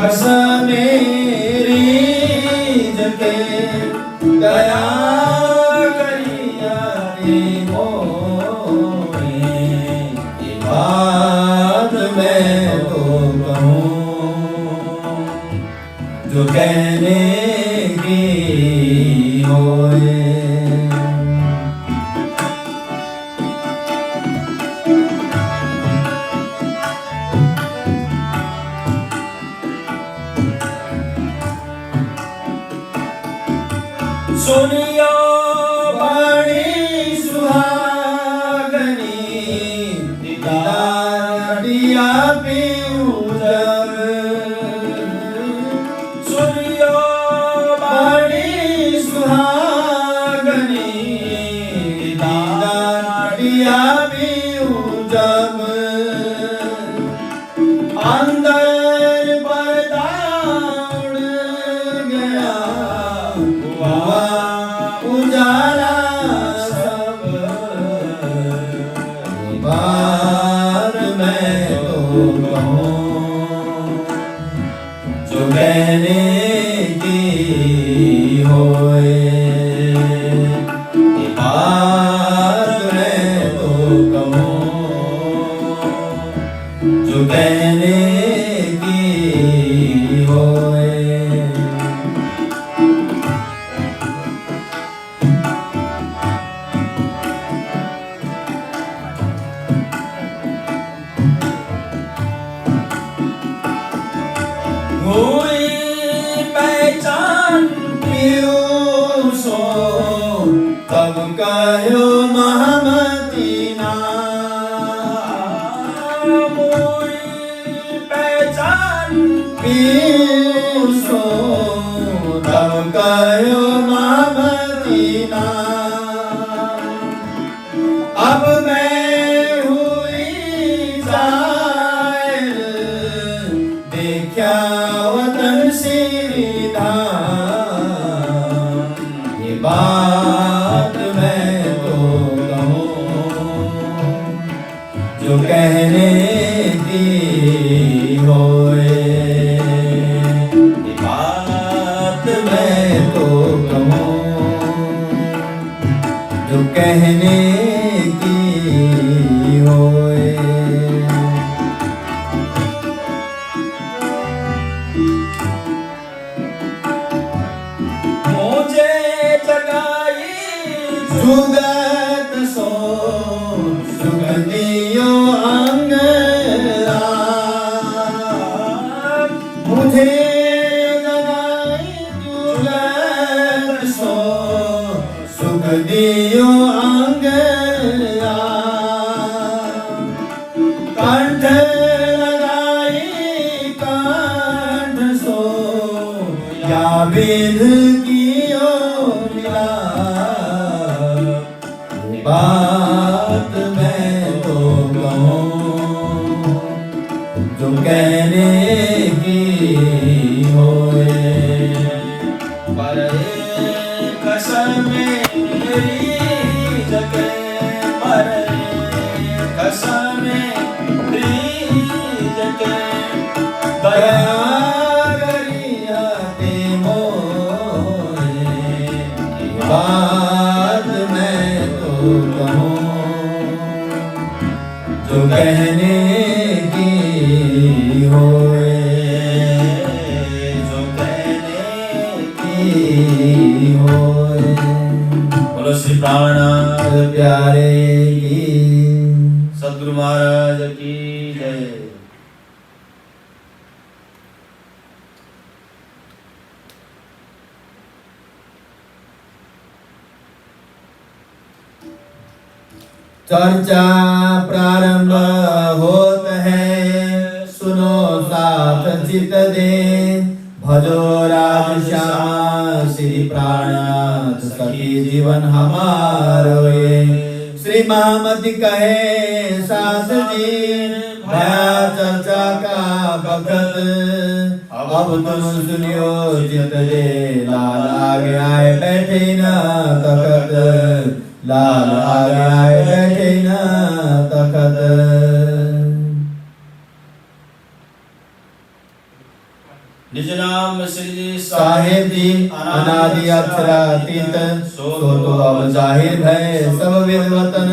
कसम मेरी जके गया करिया रे मोए, ये बात मैं तो कहूँ जो कहने की होए। सुनियो बड़ी सुहागनी दिया पीऊं जब, सुनियो बड़ी सुहागनी दिया पीऊं जब, अंदर पर्दा उड़ गया हुआ उजाला सब, बात मैं तो कहूँ जो कहने की होए, बात मैं तो कहूँ जो कहने की होए। हुई पहचान पीयूं सो तब कहो महमदीना, हुई पहचान पीयूं सो तब कहो महमदीना, अब मैं हुई जाहिल देखा वतन सीधा, ये बात मैं तो कहूँ जो कहने की होए, ये बात मैं तो कहूँ जो कहने की होए। जुगत सो सुगंधियो अंगरा, मुझे जगाई जुगत सो सुगंधियो अंगरा, कंठ लगाई कंठ सो या विध कियो मिला, बात मैं तो कहूँ जो कहने की होए, पर कसम मेरी जगे, पर कसम मेरी जगे गया करिया ते मोए, बात मैं तो कहूँ जो कहने की होए, जो कहने की होए। बोलो श्री प्राणनाथ प्यारे की, सद्गुरु महाराज की जय। चर्चा प्रारंभ होत है, सुनो साथ चित दे, भजो राज श्याम श्री प्राणनाथ सखी जीवन हमारो ये। श्री महामति कहे सास जी भया चर्चा का बखत, अब तुम सुनियो चित दे, लाल आगे आए बैठे न तखत, लाल आगे आए बैठे न तखत। ब्रह्म श्री साहेब जी अनादि अक्षरातीत, सो तो अब जाहिर भय सब विद्वतन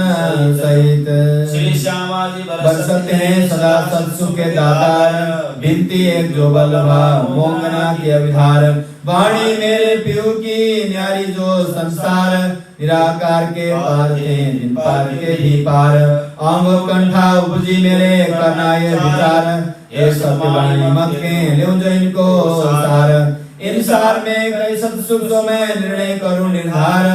सहित। श्री श्यामा जी बरसते हैं सदा सत्सुख के दातार, बिनती एक जो बल्लभा मोंगना की अविधार। वाणी मेरे पियू की न्यारी जो संसार, निराकार के पार थे जिन पार के भी पार। अंग कंठा उपजी मेरे करना ये विचार, ये सत्य वाणी मत के ल्यों जो इनको सार। इन सार में कई सत सुख जो मैं निर्णय करूं निर्धार,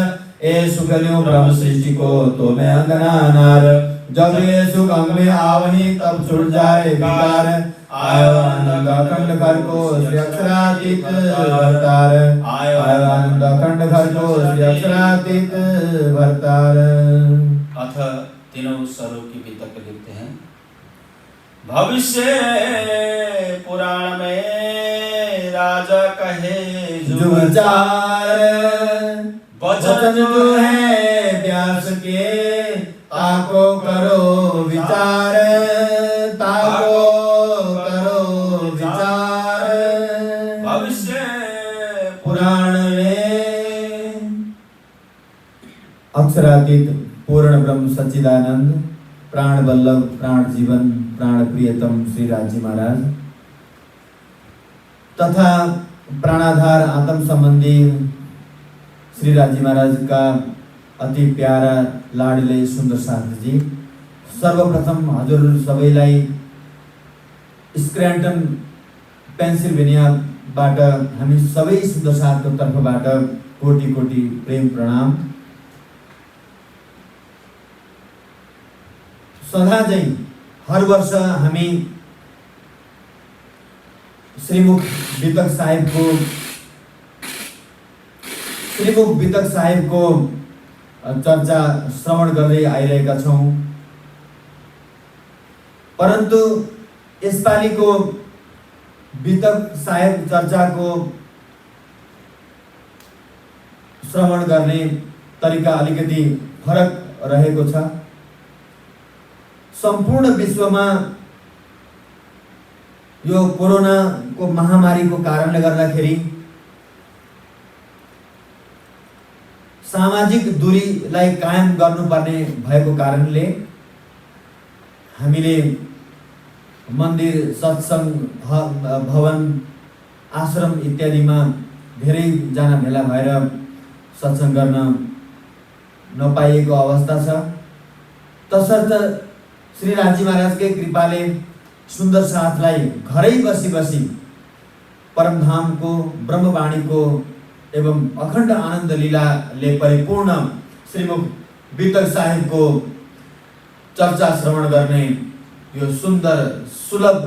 ए सुख ल्यों ब्रह्म सृष्टि को तो मैं अंगना नार। जब ये सुख अंग में आवही तब छुट जाए विकार, आयो आनंद अखंड घर को श्री अक्षरातीत भरतार। आयो आनंद अखंड घर को श्री अक्षरातीत भरतार। अथ तीनों स्वरों की वितक लिखते हैं। भविष्य पुराण में राजा कहे जो विचार, वचन जो है व्यास के, ताको करो विचार, ताको करो विचार। भविष्य पुराण में अक्षरातीत पूर्ण ब्रह्म सच्चिदानंद प्राण वल्लभ प्राण जीवन प्राण प्रियतम श्री राजी महाराज तथा प्राणाधार आत्म संबंधी श्री राजी महाराज का अति प्यारा लाडले सुन्दर साथ जी, सर्वप्रथम हजुर सबैलाई स्क्रैटन पेन्सिल्भेनियाबाट हामी सबै सुन्दर साथको तर्फबाट कोटि कोटि प्रेम प्रणाम। सदा झै हर वर्ष हामी श्रीमुख वितक साहेबको चर्चा श्रवण गर्दै आइरहेका छौं, परन्तु यसपालिको वितक साहेब चर्चाको श्रवण गर्ने तरिका अलिकति फरक रहेको छ। सम्पूर्ण विश्वमा यो कोरोनाको महामारीको कारणले गर्दाखेरि सामाजिक दूरीलाई कायम गर्नुपर्ने भएको कारणले हामीले मन्दिर सत्संग भवन आश्रम इत्यादिमा धेरै जना भेला भएर सत्संग गर्न नपाइएको अवस्था छ। तसर्थ श्री राजी महाराजकै कृपाले सुन्दर साथलाई घरै बसी बसी परमधामको ब्रह्मवाणीको एवं अखण्ड आनन्द लीलाले परिपूर्ण श्रीमुख वितक साहेबको चर्चा श्रवण गर्ने यो सुन्दर सुलभ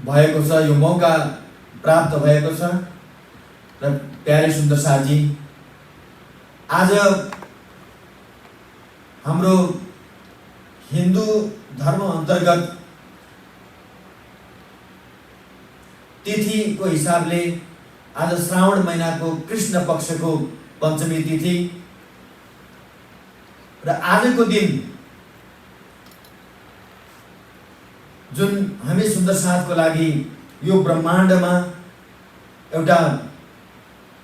भएको छ, यो मौका प्राप्त भएको छ। र प्यारे सुन्दर साथजी, आज हाम्रो हिन्दू धर्म अन्तर्गत तिथिको हिसाबले आज श्रावण महिनाको कृष्ण पक्षको पञ्चमी तिथि र आजको दिन जुन हामी सुन्दर साथको लागि यो ब्रह्माण्डमा एउटा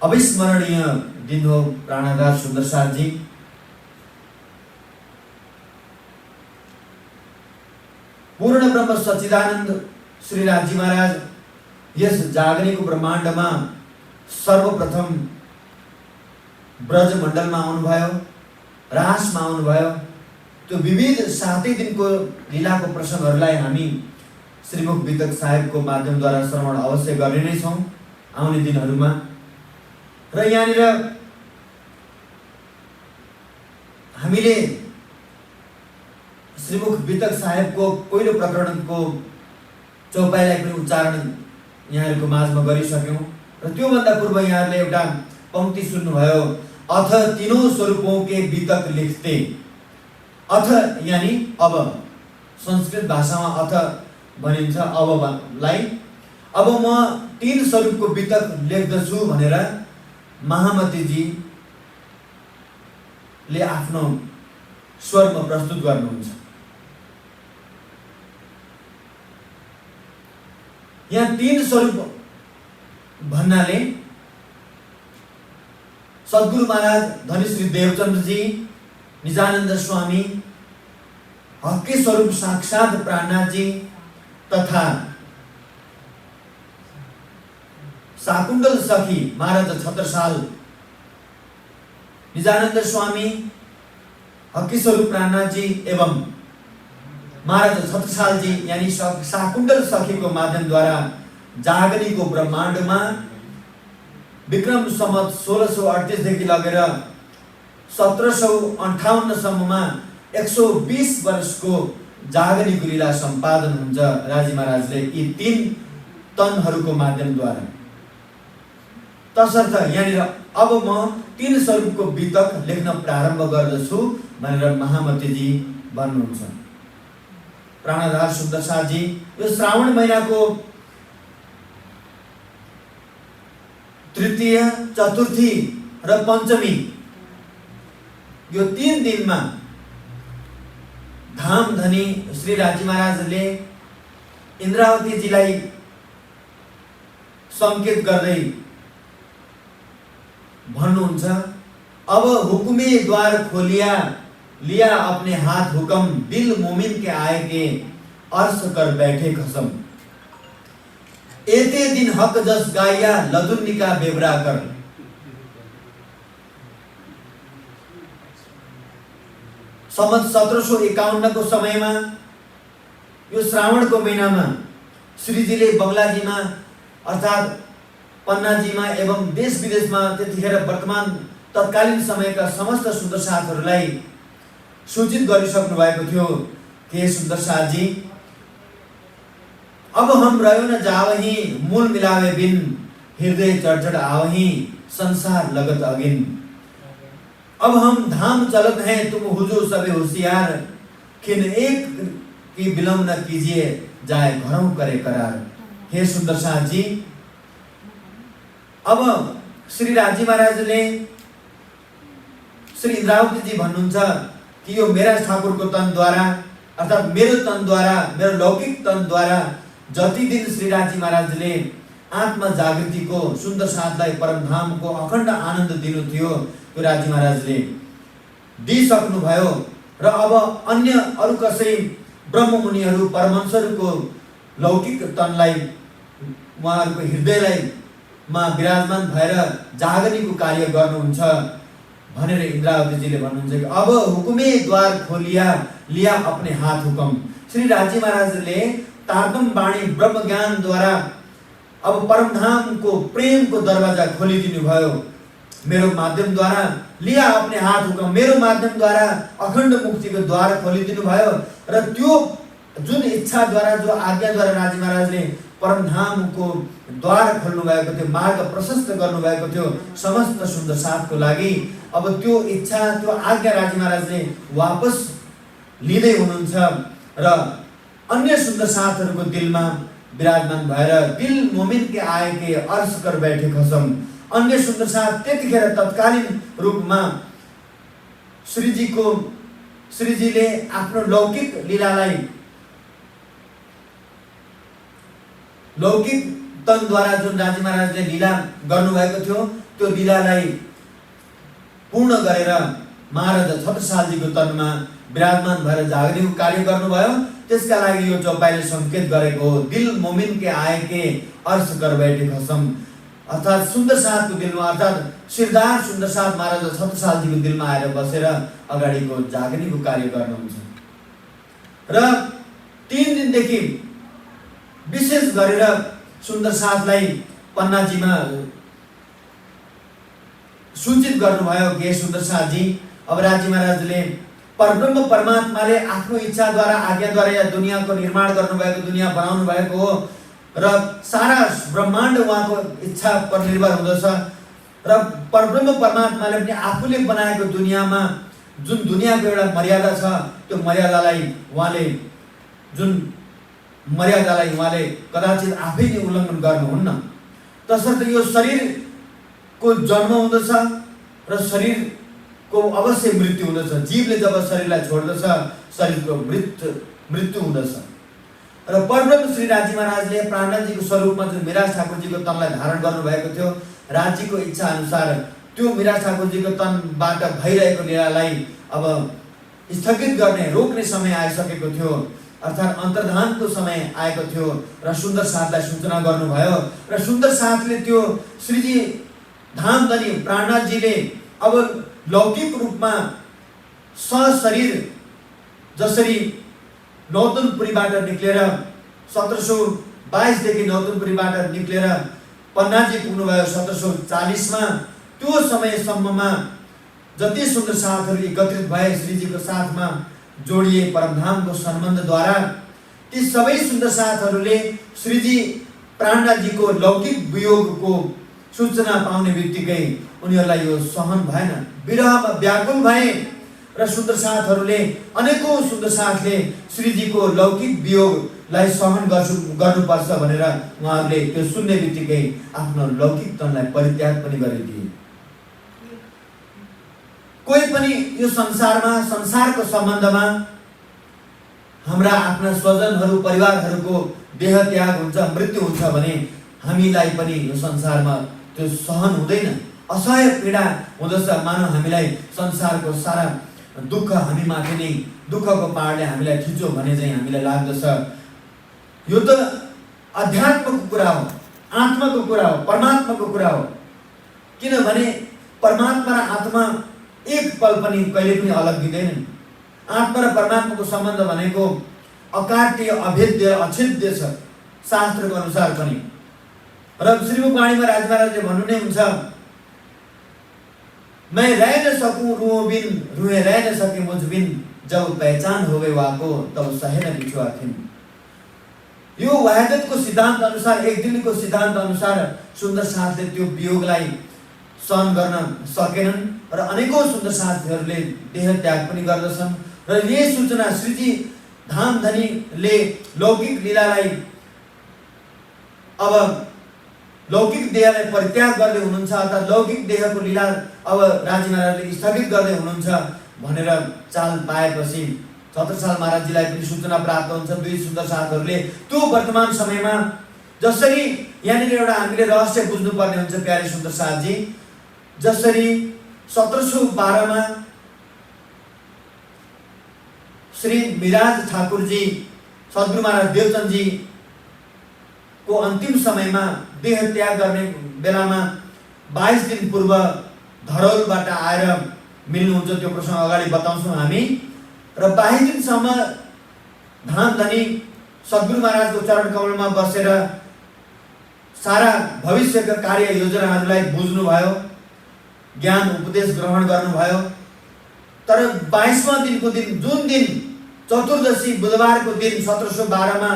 अविस्मरणीय दिन हो। प्राणाधार सुन्दर साथजी, पूर्ण ब्रह्म सच्चिदानन्द श्री राजी महाराज यस जागनेको ब्रह्माण्डमा सर्वप्रथम ब्रजमण्डलमा आउनुभयो, रासमा आउनुभयो। त्यो विविध 7 दिनको लीलाको प्रसङ्गहरूलाई हामी श्रीमुख वितक साहेबको माध्यमद्वारा श्रवण अवश्य गर्ने नै छौँ आउने दिनहरूमा। र यहाँनिर हामीले श्रीमुख वितक साहेबको पहिलो प्रकरणको चौपाईलाई पनि उच्चारण यहाँहरूको माझमा गरिसक्यौँ र त्योभन्दा पूर्व यहाँहरूले एउटा पंक्ति सुन्नुभयो, अथ तीनों स्वरूपों के वितक लिखते। अथ यानी अब, संस्कृत भाषामा अथ भनिन्छ अबलाई। अब म 3 स्वरूपको वितक लेख्दछु भनेर महामतीजी ले आफ्नो स्वरमा प्रस्तुत गर्नुहुन्छ। यहाँ 3 स्वरूप भन्नाले सद्गुरु महाराज धनी श्री देवचन्द्र जी, निजानन्द स्वामी, हक्की स्वरूप साक्षात प्राणनाथ जी तथा शाकुन्तल सखी महाराज छत्रसाल, निजानन्द स्वामी, हक्की स्वरूप प्राणनाथ जी एवं महाराज छत्रसाल जी यानी शाकुन्तल सखी को माध्यमद्वारा जागनी को ब्रह्माण्डमा विक्रम सम्वत 1638 देखि लगेर 1758 सम्ममा 120 वर्षको जागनीको लीला सम्पादन हुन्छ राजी महाराजले यी 3 तनहरूको माध्यमद्वारा। तसर्थ यहाँनिर अब म 3 स्वरूपको वितक लेख्न प्रारम्भ गर्दछु भनेर महामतीजी भन्नुहुन्छ। प्राणदार सुन्दरसाथ जी यो श्रावण महिनाको तृतीय, चतुर्थी र पञ्चमी यो 3 दिनमा धाम धनी श्री राजी महाराजले इन्द्रावतीजीलाई संकेत गर्दै भन्नुहुन्छ, अब हुकुमे द्वार खोलिया लिया अपने हाथ हुकम, दिल मोमिन के आए के अर्श कर बैठे खसम, एते दिन हक जस गाया लदुन्निका बेबरा कर। सम्वत 1751 को समयमा यो श्रावणको महिनामा श्रीजीले बंगलाजीमा अर्थात पन्नाजीमा एवं देश विदेशमा त्यतिखेर वर्तमान तत्कालीन समयका समस्त सुन्दर साथहरूलाई सूचित गरिसक्नु भएको थियो कि सुन्दर साथ जी अब हम रह्यो न जावही, मूल मिलावे बिन, हृदय चढ़ आवही, संसार लगत अगिन। अब हम धाम चलत हैं, तुम हुजूर सबे होशियार, खिन एक की विलम्ब न कीजिए, जाए घरों करे करार। हे सुन्दर साथ जी, अब श्री राजी महाराजले श्री इन्द्रावती जी भन्नुहुन्छ कि यो मेरा ठाकुरको तनद्वारा अर्थात मेरो तनद्वारा, मेरो लौकिक तनद्वारा जति दिन श्री राजी महाराजले आत्मा जागृतिको सुन्दर साथलाई परमधामको अखण्ड आनन्द दिनु थियो त्यो राजी महाराजले दिइसक्नु भयो र अब अन्य अरु कसै ब्रह्ममुनिहरू परमहंसहरूको लौकिक तनलाई उहाँहरूको हृदयलाई मा विराजमान भएर जागनीको कार्य गर्नुहुन्छ भनेर इन्द्रावतीजीले भन्नुहुन्छ कि अब हुकुमे द्वार खोलिया लिया अपने हाथ हुकम। श्री राजी महाराजले तारतम वाणी ब्रह्म ज्ञान द्वारा अब परमधामको प्रेमको दरवाजा खोलिदिनु भयो। मेरो माध्यमद्वारा लिया अपने हाथ हुकम, मेरो माध्यमद्वारा अखण्ड मुक्तिको द्वार खोलिदिनु भयो र त्यो जुन इच्छाद्वारा जो आज्ञाद्वारा राजी महाराजले परमधामको द्वार खोल्नु भएको थियो, मार्ग प्रशस्त गर्नु भएको थियो समस्त सुन्दर साथको लागि, अब त्यो इच्छा त्यो आज्ञा राजी महाराजले वापस लिँदै हुनुहुन्छ र अन्य सुन्दर साथहरूको दिलमा विराजमान भएर दिल मोमिन के आए के अर्श कर बैठे खसम। अन्य सुन्दर साथ त्यतिखेर तत्कालीन रूपमा श्रीजीले आफ्नो लौकिक लीलालाई लौकिक तनद्वारा जुन राजी महाराजले लीला गर्नुभएको थियो त्यो लीलालाई पूर्ण गरेर महाराज छत्रसालजीको तनमा विराजमान भएर जागृतिको कार्य गर्नुभयो। त्यसका लागि यो चौपाईले संकेत गरेको हो, दिल मोमिन के आए के अर्श कर बैठे खसम, अर्थात सुन्दर साथको दिलमा अर्थात सिरदार सुन्दर साथ महाराज छत्रसालजीको दिलमा आएर बसेर अगाडिको जागृतिको कार्य गर्नुहुन्छ। र 3 दिनदेखि विशेष गरेर सुन्दर साथलाई पन्नाजीमा सूचित गर्नुभयो कि सुन्दर साथजी अब राजी महाराजले परब्रह्म परमात्माले आफ्नो इच्छाद्वारा आज्ञाद्वारा या दुनियाँको निर्माण गर्नुभएको, दुनियाँ बनाउनु भएको हो र सारा ब्रह्माण्ड उहाँको इच्छा पर निर्भर हुँदछ र परब्रह्म परमात्माले पनि आफूले बनाएको दुनियाँमा जुन दुनियाँको एउटा मर्यादा छ त्यो मर्यादालाई उहाँले कदाचित आफै नै उल्लङ्घन गर्नुहुन्न। तसर्थ यो शरीरको जन्म हुँदछ र शरीरको अवश्य मृत्यु हुँदछ। जीवले जब शरीरलाई छोड्दछ शरीरको मृत्यु हुँदछ र परब्रह्म श्री राजी महाराजले प्राणनाथजीको स्वरूपमा जुन मिराज ठाकुरजीको तनलाई धारण गर्नुभएको थियो, राज्यको इच्छा अनुसार त्यो मिराज ठाकुरजीको तनबाट भइरहेको लीलालाई अब स्थगित गर्ने, रोक्ने समय आइसकेको थियो, अर्थात् अन्तर्धानको समय आएको थियो र सुन्दर साथलाई सूचना गर्नुभयो र सुन्दर साथले त्यो श्रीजी धामधनी प्राणनाथजीले अब लौकिक रूपमा सशरीर जसरी नौतनपुरीबाट निक्लेर 1722 देखि नौतनपुरीबाट निक्लेर पन्नाजी पुग्नुभयो 1740 मा, त्यो समयसम्ममा जति सुन्दर साथहरू एकत्रित भए श्रीजीको साथमा जोडिए परमधामको सम्बन्धद्वारा, ती सबै सुन्दर साथहरूले श्रीजी प्राणनाथजीको लौकिक वियोगको सूचना पाउने बित्तिकै उनीहरूलाई यो सहन भएन, विरहमा व्याकुल भए र सुन्दर साथहरूले अनेकौं सुन्दर साथले श्रीजीको लौकिक वियोगलाई सहन गर्नुपर्छ भनेर उहाँहरूले त्यो सुन्ने बित्तिकै आफ्नो लौकिक तनलाई परित्याग पनि गरिदिए। कोही पनि यो संसारमा, संसारको सम्बन्धमा हाम्रा आफ्ना स्वजनहरू, परिवारहरूको देह त्याग हुन्छ, मृत्यु हुन्छ भने हामीलाई पनि यो संसारमा त्यो सहन हुँदैन, असह्य पीडा हुँदछ। मानव हामीलाई संसारको सारा दुःख हामी माथि नै, दुःखको पहाडले हामीलाई खिच्यो भने चाहिँ हामीलाई लाग्दछ। यो त अध्यात्मको कुरा हो, आत्माको कुरा हो, परमात्माको कुरा हो। किनभने परमात्मा र आत्मा एक पल पनि कहिले पनि अलग दिँदैनन्। आत्मा र परमात्माको सम्बन्ध भनेको अकाट्य, अभेद्य, अछेद्य छ शास्त्रको अनुसार पनि। र श्रीमुखवाणीमा राज महाराजले भन्नु नै हुन्छ, मैं रह न सकूं रूहों बिन, रूहें रह न सके मुझ बिन, जब पहचान हो गई वाको तब सहे न बिछो आखिन। यो वहादतको सिद्धान्त अनुसार, एक दिनको सिद्धान्त अनुसार सुन्दर साथले त्यो वियोगलाई सहन गर्न सकेनन् र अनेकौं सुन्दर साथीहरूले देह त्याग पनि गर्दछन्। र यही सूचना श्रीजी धामधनीले लौकिक लीलालाई, अब लौकिक देहलाई परित्याग गर्दै हुनुहुन्छ, अर्थात् लौकिक देहको लीला अब राजी महाराजले स्थगित गर्दै हुनुहुन्छ भनेर चाल पाएपछि छत्रसाल महाराजजीलाई पनि सूचना प्राप्त हुन्छ। दुई सुन्दर साथहरूले त्यो वर्तमान समयमा, जसरी यहाँनिर एउटा हामीले रहस्य बुझ्नुपर्ने हुन्छ प्यारे सुन्दर साथजी, जसरी 1712 मा श्री मिराज ठाकुरजी, सद्गुरु महाराज देवचन्दजी को अन्तिम समयमा देह त्याग गर्ने बेलामा 22 दिन पूर्व धरौलबाट आएर मिल्नुहुन्छ। त्यो प्रसङ्ग अगाडि बताउँछौँ हामी। र 22 दिनसम्म धामधनी सद्गुरु महाराजको चरण कमलमा बसेर सारा भविष्यका कार्य योजनाहरूलाई बुझ्नुभयो, ज्ञान उपदेश ग्रहण गर्नुभयो। तर 22वां दिनको दिन, जुन दिन चतुर्दशी बुधबारको दिन 1712 मा,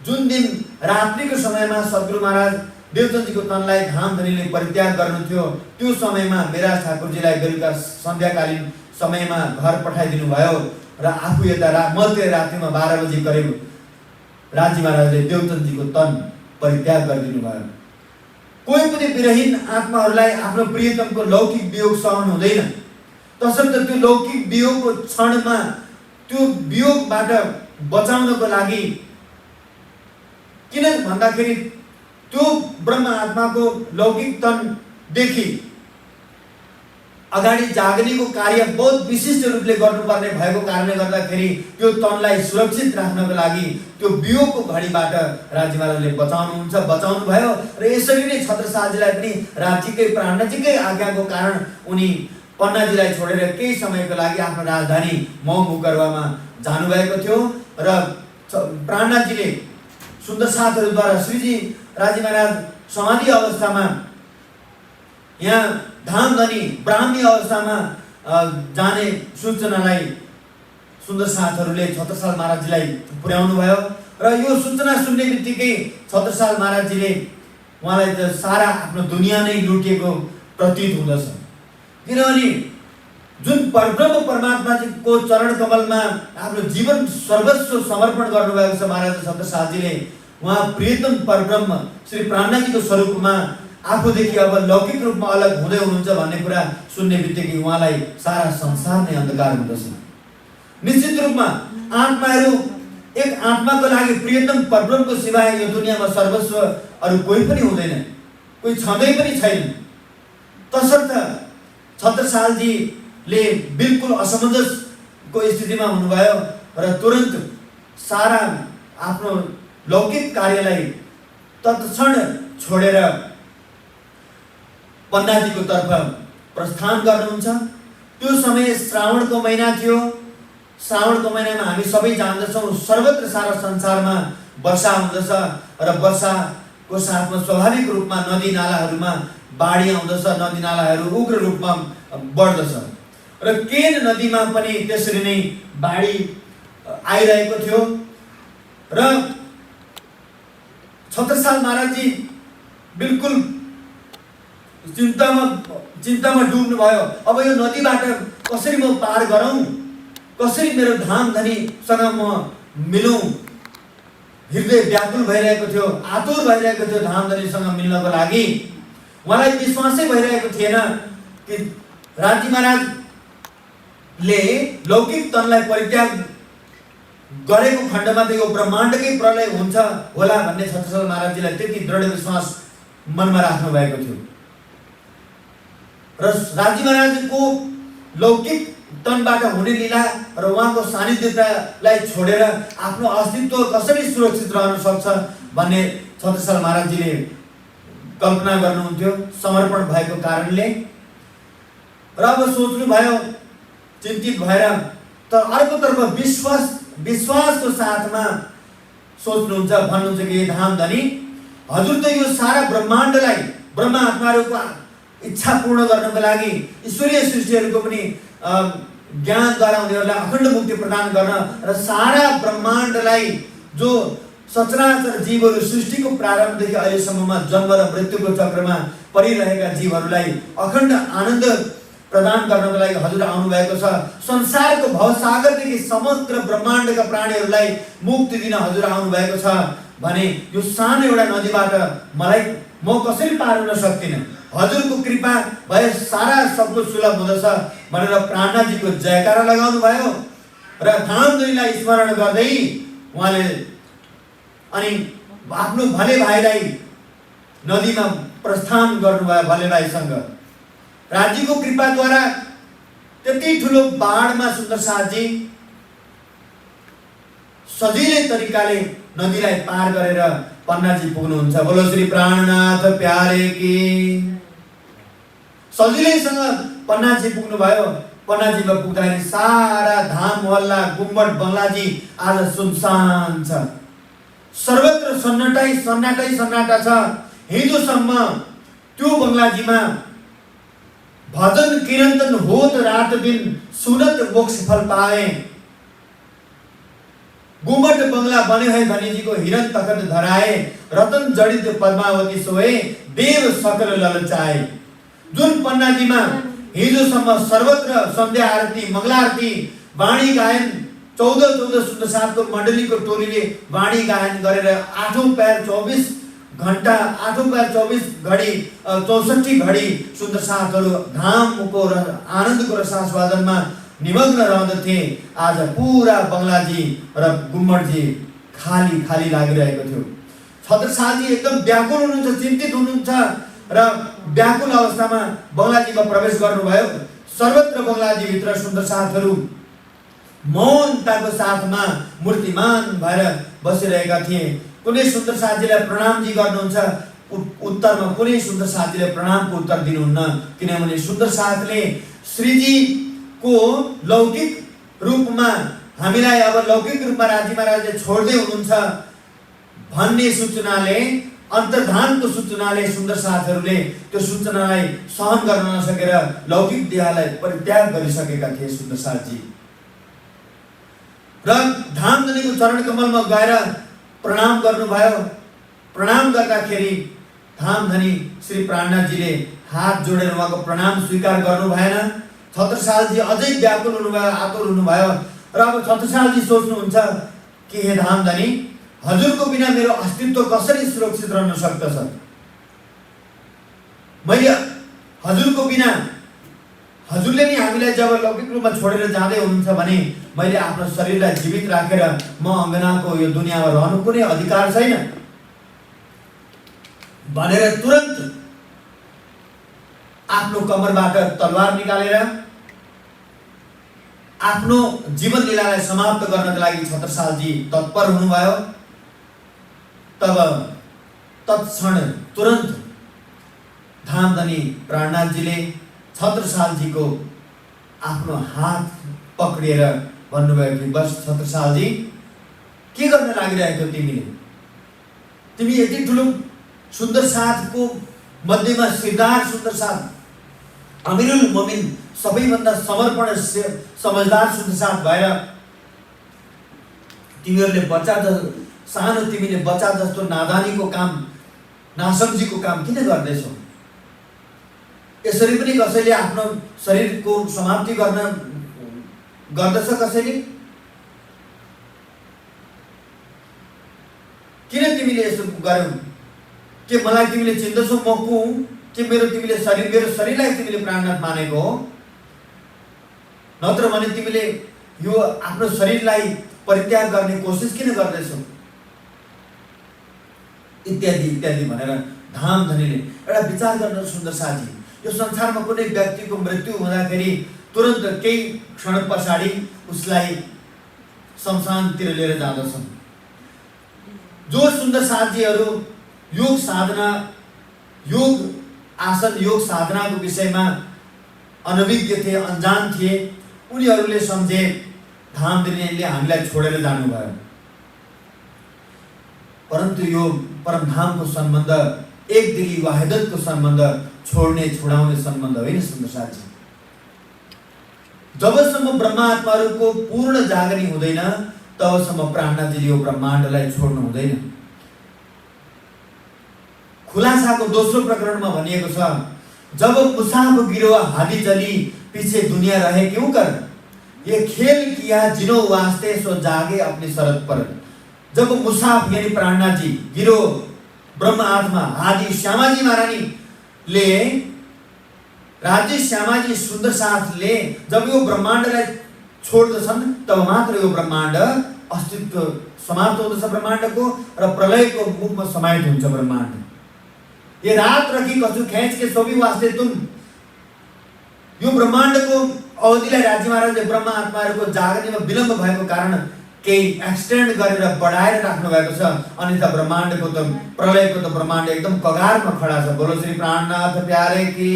जुन दिन रात्रिको समयमा सद्गुरु महाराज देवचन्दजीको तनलाई धामधनीले परित्याग गर्नु थियो, त्यो समयमा मिराज ठाकुरजीलाई बेलुका सन्ध्याकालीन समयमा घर पठाइदिनु भयो र आफू यता मध्य रात्रिमा 12 बजे करिब राजी महाराजले देवचन्दजीको तन परित्याग गरिदिनु भयो। कोही पनि विरहीन आत्माहरूलाई आफ्नो प्रियतमको लौकिक वियोग सहन हुँदैन। तसर्थ त्यो लौकिक वियोगको क्षणमा, त्यो वियोगबाट बचाउनको लागि, किन भन्दाखेरि त्यो ब्रह्म आत्माको लौकिक तनदेखि अगाडि जाग्नेको कार्य बहुत विशिष्ट रूपले गर्नुपर्ने भएको कारणले गर्दाखेरि त्यो तनलाई सुरक्षित राख्नको लागि त्यो वियोगको घडीबाट राजी महाराजले बचाउनु भयो। र यसरी नै छत्रसालजीलाई पनि राज्यकै प्राणनाथजीकै आज्ञाको कारण उनी पन्नाजीलाई छोडेर केही समयको लागि आफ्नो राजधानी मौमुकरवामा जानुभएको थियो। र प्राणनाथजीले सुन्दर साथहरूद्वारा श्रीजी राजी महाराज समाधि अवस्थामा, यहाँ धामधनी ब्राह्मी अवस्थामा जाने सूचनालाई सुन्दर साथहरूले छत्रसाल महाराजजीलाई पुर्याउनु भयो। र यो सूचना सुन्ने बित्तिकै छत्रसाल महाराजजीले उहाँलाई त सारा आफ्नो दुनियाँ नै लुटिएको प्रतीत हुँदछ। किनभने जुन परब्रह्म परमात्माको चरण कमलमा आफ्नो जीवन सर्वस्व समर्पण गर्नुभएको छ महाराज छत्रसालजीले, उहाँ प्रियतम परब्रह्म श्री प्राणनाथजीको स्वरूपमा आफूदेखि अब लौकिक रूपमा अलग हुँदै हुनुहुन्छ भन्ने कुरा सुन्ने बित्तिकै उहाँलाई सारा संसार नै अन्धकार हुँदछ। निश्चित रूपमा आत्माहरू एक आत्माको लागि प्रियतम परब्रह्मको सिवाय यो दुनियाँमा सर्वस्व अरू कोही पनि हुँदैन, कोही छँदै पनि छैन। तसर्थ छत्रसालजीले बिल्कुल असमञ्जसको स्थितिमा हुनुभयो र तुरन्त सारा आफ्नो लौकिक कार्यलाई तत्क्षण छोडेर पन्नाजीको तर्फ प्रस्थान गर्नुहुन्छ। त्यो समय श्रावणको महिना थियो। श्रावणको महिनामा हामी सबै जान्दछौँ सर्वत्र सारा संसारमा वर्षा हुँदछ र वर्षाको साथमा स्वाभाविक रूपमा नदी नालाहरूमा बाढी आउँदछ, नदी नालाहरू उग्र रूपमा बढ्दछ र केन नदीमा पनि त्यसरी नै बाढी आइरहेको थियो र छत्रसाल महाराजजी बिल्कुल चिन्तामा डुब्नु भयो। अब यो नदीबाट कसरी म पार गरौँ, कसरी मेरो धाम धनीसँग म मिलौँ। हृदय व्याकुल भइरहेको थियो, आतुर भइरहेको थियो धाम धनीसँग मिल्नको लागि। उहाँलाई विश्वासै भइरहेको थिएन कि राजी महाराजले लौकिक तनलाई परित्याग गरेको खण्डमा त यो ब्रह्माण्डकै प्रलय हुन्छ होला भन्ने छत्रसाल महाराजजीलाई त्यति दृढ विश्वास मनमा राख्नु भएको थियो र राजी महाराजको लौकिक तनबाट हुने लीला र उहाँको सानिध्यतालाई छोडेर आफ्नो अस्तित्व कसरी सुरक्षित रहन सक्छ भन्ने छत्रसाल महाराजजीले कल्पना गर्नुहुन्थ्यो समर्पण भएको कारणले। र अब सोच्नु भयो चिन्तित भएर, तर अर्कोतर्फ विश्वासको साथमा सोच्नुहुन्छ, भन्नुहुन्छ कि हे धाम धनी, हजुर त यो सारा ब्रह्माण्डलाई ब्रह्मा आत्माहरूको इच्छा पूर्ण गर्नको लागि ईश्वरीय सृष्टिहरूको पनि ज्ञानद्वारा उनीहरूलाई अखण्ड मुक्ति प्रदान गर्न र सारा ब्रह्माण्डलाई जो सचराचर जीवहरू सृष्टिको प्रारम्भदेखि अहिलेसम्ममा जन्म र मृत्युको चक्रमा परिरहेका जीवहरूलाई अखण्ड आनन्द प्रदान गर्नको लागि हजुर आउनुभएको छ। संसारको भवसागरदेखि समग्र ब्रह्माण्डका प्राणीहरूलाई मुक्ति दिन हजुर आउनुभएको छ भने यो सानो एउटा नदीबाट म कसरी पार हुन सक्दिनँ, हजुरको कृपा भए सारा सबको सुलभ हुँदछ भनेर प्राणनाथजीको जयकारा लगाउनु भयो र धाम धनीलाई स्मरण गर्दै उहाँले अनि आफ्नो भले भाइलाई नदीमा प्रस्थान गर्नुभयो। भले भाइसँग राज्यको कृपाद्वारा त्यति ठुलो बाढमा सुन्दरसाथजी सजिलै तरिकाले नदीलाई पार गरेर पन्नाजी पुग्नुहुन्छ। बोलो श्री प्राणनाथ प्यारे की। सजिलैसँग पन्नाजी पुग्नु भयो। पन्नाजीमा पुग्दाखेरि सारा धाम मोहल्ला गुम्बट बङ्गलाजी आज सुनसान छ, सर्वत्र सन्नाटा छ। हिजोसम्म त्यो बङ्गलाजीमा भजन कीर्तन होत रात दिन सुनत मोक्ष फल पाए। गुम्बट बंगला बने है धनीजीको हिरण तखत धराए, रतन जडित पद्मावती सोए, देव सकल ललचाए। जुन पन्नाजीमा हिजोसम्म सर्वत्र सन्ध्या आरती मंगला आरती वाणी गायन 14 सुन्दरसाथको मण्डलीको टोलीले वाणी गायन गरेर 8औं पैर 24 घण्टा 8औं पैर 24 घडी 64 घडी सुन्दरसाथहरू धामको र आनन्दको रसास्वादनमा निमग्न रहँदथे। आज पूरा बङ्गलाजी र गुम्बटजी खाली खाली लागिरहेको थियो। छत्रसालजी एकदम व्याकुल हुनुहुन्छ, चिन्तित हुनुहुन्छ र व्याकुल अवस्थामा बङ्गलाजीमा प्रवेश गर्नुभयो। सर्वत्र बङ्गलाजी भित्र सुन्दरसाथहरू मौनताको साथमा मूर्तिमान भएर बसिरहेका थिए। कुनै सुन्दरसाथजीलाई प्रणामजी गर्नुहुन्छ, उत्तरमा कुनै सुन्दरसाथजीले प्रणामको उत्तर दिनुहुन्न, किनभने सुन्दरसाथले श्रीजी को लौकिक रूपमा हामीलाई अब लौकिक रूपमा राजी महाराजले छोड्दै हुनुहुन्छ भन्ने सूचनाले, अन्तर्धानको सूचनाले सुन्दरसाथहरूले त्यो सूचनालाई सहन गर्न नसकेर लौकिक देहलाई परित्याग गरिसकेका थिए सुन्दरसाथजी। र धामधनीको चरण कमलमा गएर प्रणाम गर्नुभयो। प्रणाम गर्दाखेरि धामधनी श्री प्राणनाथजीले हात जोडेर उहाँको प्रणाम स्वीकार गर्नु भएन। छत्रसालजी अझै व्याकुल हुनुभयो, आतुर हुनुभयो र अब छत्रसालजी सोच्नुहुन्छ कि हे धामधनी, हजुरको बिना मेरो अस्तित्व कसरी सुरक्षित रहन सक्दछ? मैले हजुरको बिना हजुरले नि हामीलाई जब लौकिक रूपमा छोडेर जाँदै हुनुहुन्छ भने मैले आफ्नो शरीरलाई जीवित राखेर म अङ्गनाको यो दुनियाँमा रहनु कुनै अधिकार छैन भनेर तुरन्त आफ्नो कमरबाट तलवार निकालेर आफ्नो जीवन लीलालाई समाप्त गर्नका लागि छत्रसालजी तत्पर हुनुभयो। तब तत्क्षण तुरन्त धामधनी प्राणनाथजीले छत्रसालजीको आफ्नो हात पक्रिएर भन्नुभयो कि बस छत्रसालजी, के गर्न लागिरहेको तिमी यति ठुलो सुन्दर साथको मध्येमा सिरदार सुन्दर साथ अमिरुल मोमिन सबैभन्दा समर्पण समझदार सुन्दर साथ भएर तिमीले बच्चा जस्तो नादानीको काम नासम्झीको काम किन गर्दैछौ? यसरी पनि कसैले आफ्नो शरीरको समाप्ति गर्दछ कसैले? किन तिमीले यसो गर्यौ? के मलाई तिमीले चिन्दछौ म को हुँ? के मेरो शरीरलाई तिमीले प्राणनाथ मानेको हो? नत्र भने तिमीले यो आफ्नो शरीरलाई परित्याग गर्ने कोसिस किन गर्दैछौ? इत्यादि इत्यादि भनेर धामधनीले एउटा विचार गर्न सुन्दर साथी, यो संसारमा कुनै व्यक्तिको मृत्यु हुँदाखेरि तुरन्त केही क्षण पछाडि उसलाई शमशानतिर लिएर जाँदछन्। जो सुन्दर साथीहरू योग साधना, योग आसन, योग साधनाको विषयमा अनभिज्ञ थिए, अनजान थिए, उनीहरूले सम्झे धामधनीले हामीलाई छोडेर जानुभयो। परन्तु यो परमधामको सम्बन्ध एकदिली वाहिदतको सम्बन्ध छोड्ने छोडाउने सम्बन्ध होइन सुन्दर साथी। जबसम्म ब्रह्मात्माहरूको पूर्ण जागरी हुँदैन तबसम्म प्राणनाथजीले यो ब्रह्माण्डलाई छोड्नु हुँदैन। खुलासाको दोस्रो प्रकरणमा भनिएको छ, जब मुसाफ गिरो हादी चली पीछे दुनिया रहे क्यों कर, ये खेल किया जिनो वास्ते सो जागे अपनी शरत पर। जब मुसाफ यानी प्राणनाथ जी, गिरो ब्रह्म आत्मा आदि श्यामाजी महारानी ले, राज्य श्यामाजी सुन्दर साथले जब यो ब्रह्माण्डलाई छोड्दछन् तब मात्र यो ब्रह्माण्ड अस्तित्व समाप्त हुँदछ ब्रह्माण्डको, र प्रलयको मुखमा समाहित हुन्छ ब्रह्माण्ड। ये रात रखी कछु खेच के सोभी वास्ते तुम, यो ब्रह्माण्डको अवधिलाई राज्य महाराजले ब्रह्म आत्माहरूको जागरणीमा विलम्ब भएको कारण केही एक्सटेन्ड गरेर बढाएर राख्नु भएको छ। अन्यथा ब्रह्माण्डको त प्रलयको त ब्रह्माण्ड एकदम कगारमा खडा छ। बोलो श्री प्राणनाथ प्यारे की।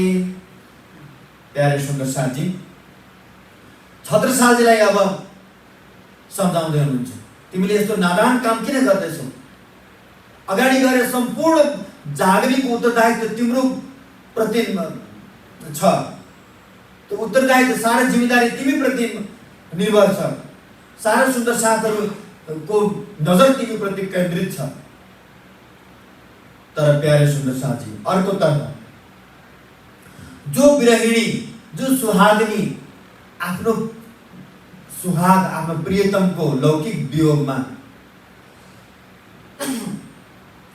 प्यारे सुन्दर साथी, छत्रसालजीलाई अब सम्झाउँदै हुनुहुन्छ, तिमीले यस्तो नादान काम किन गर्दैछौ? अगाडि गएर सम्पूर्ण जागरणीको उत्तरदायित्व तिम्रो प्रति छ। त्यो उत्तरदायित्व, सारा जिम्मेदारी तिमी प्रति निर्भर छ। सारा सुन्दर साथहरूको नजर तिमी प्रति केन्द्रित छ। तर प्यारे सुन्दर साथी, अर्कोतर्फ जो विरहिणी, जो सुहागिनी आफ्नो सुहाग, आफ्नो प्रियतमको लौकिक वियोगमा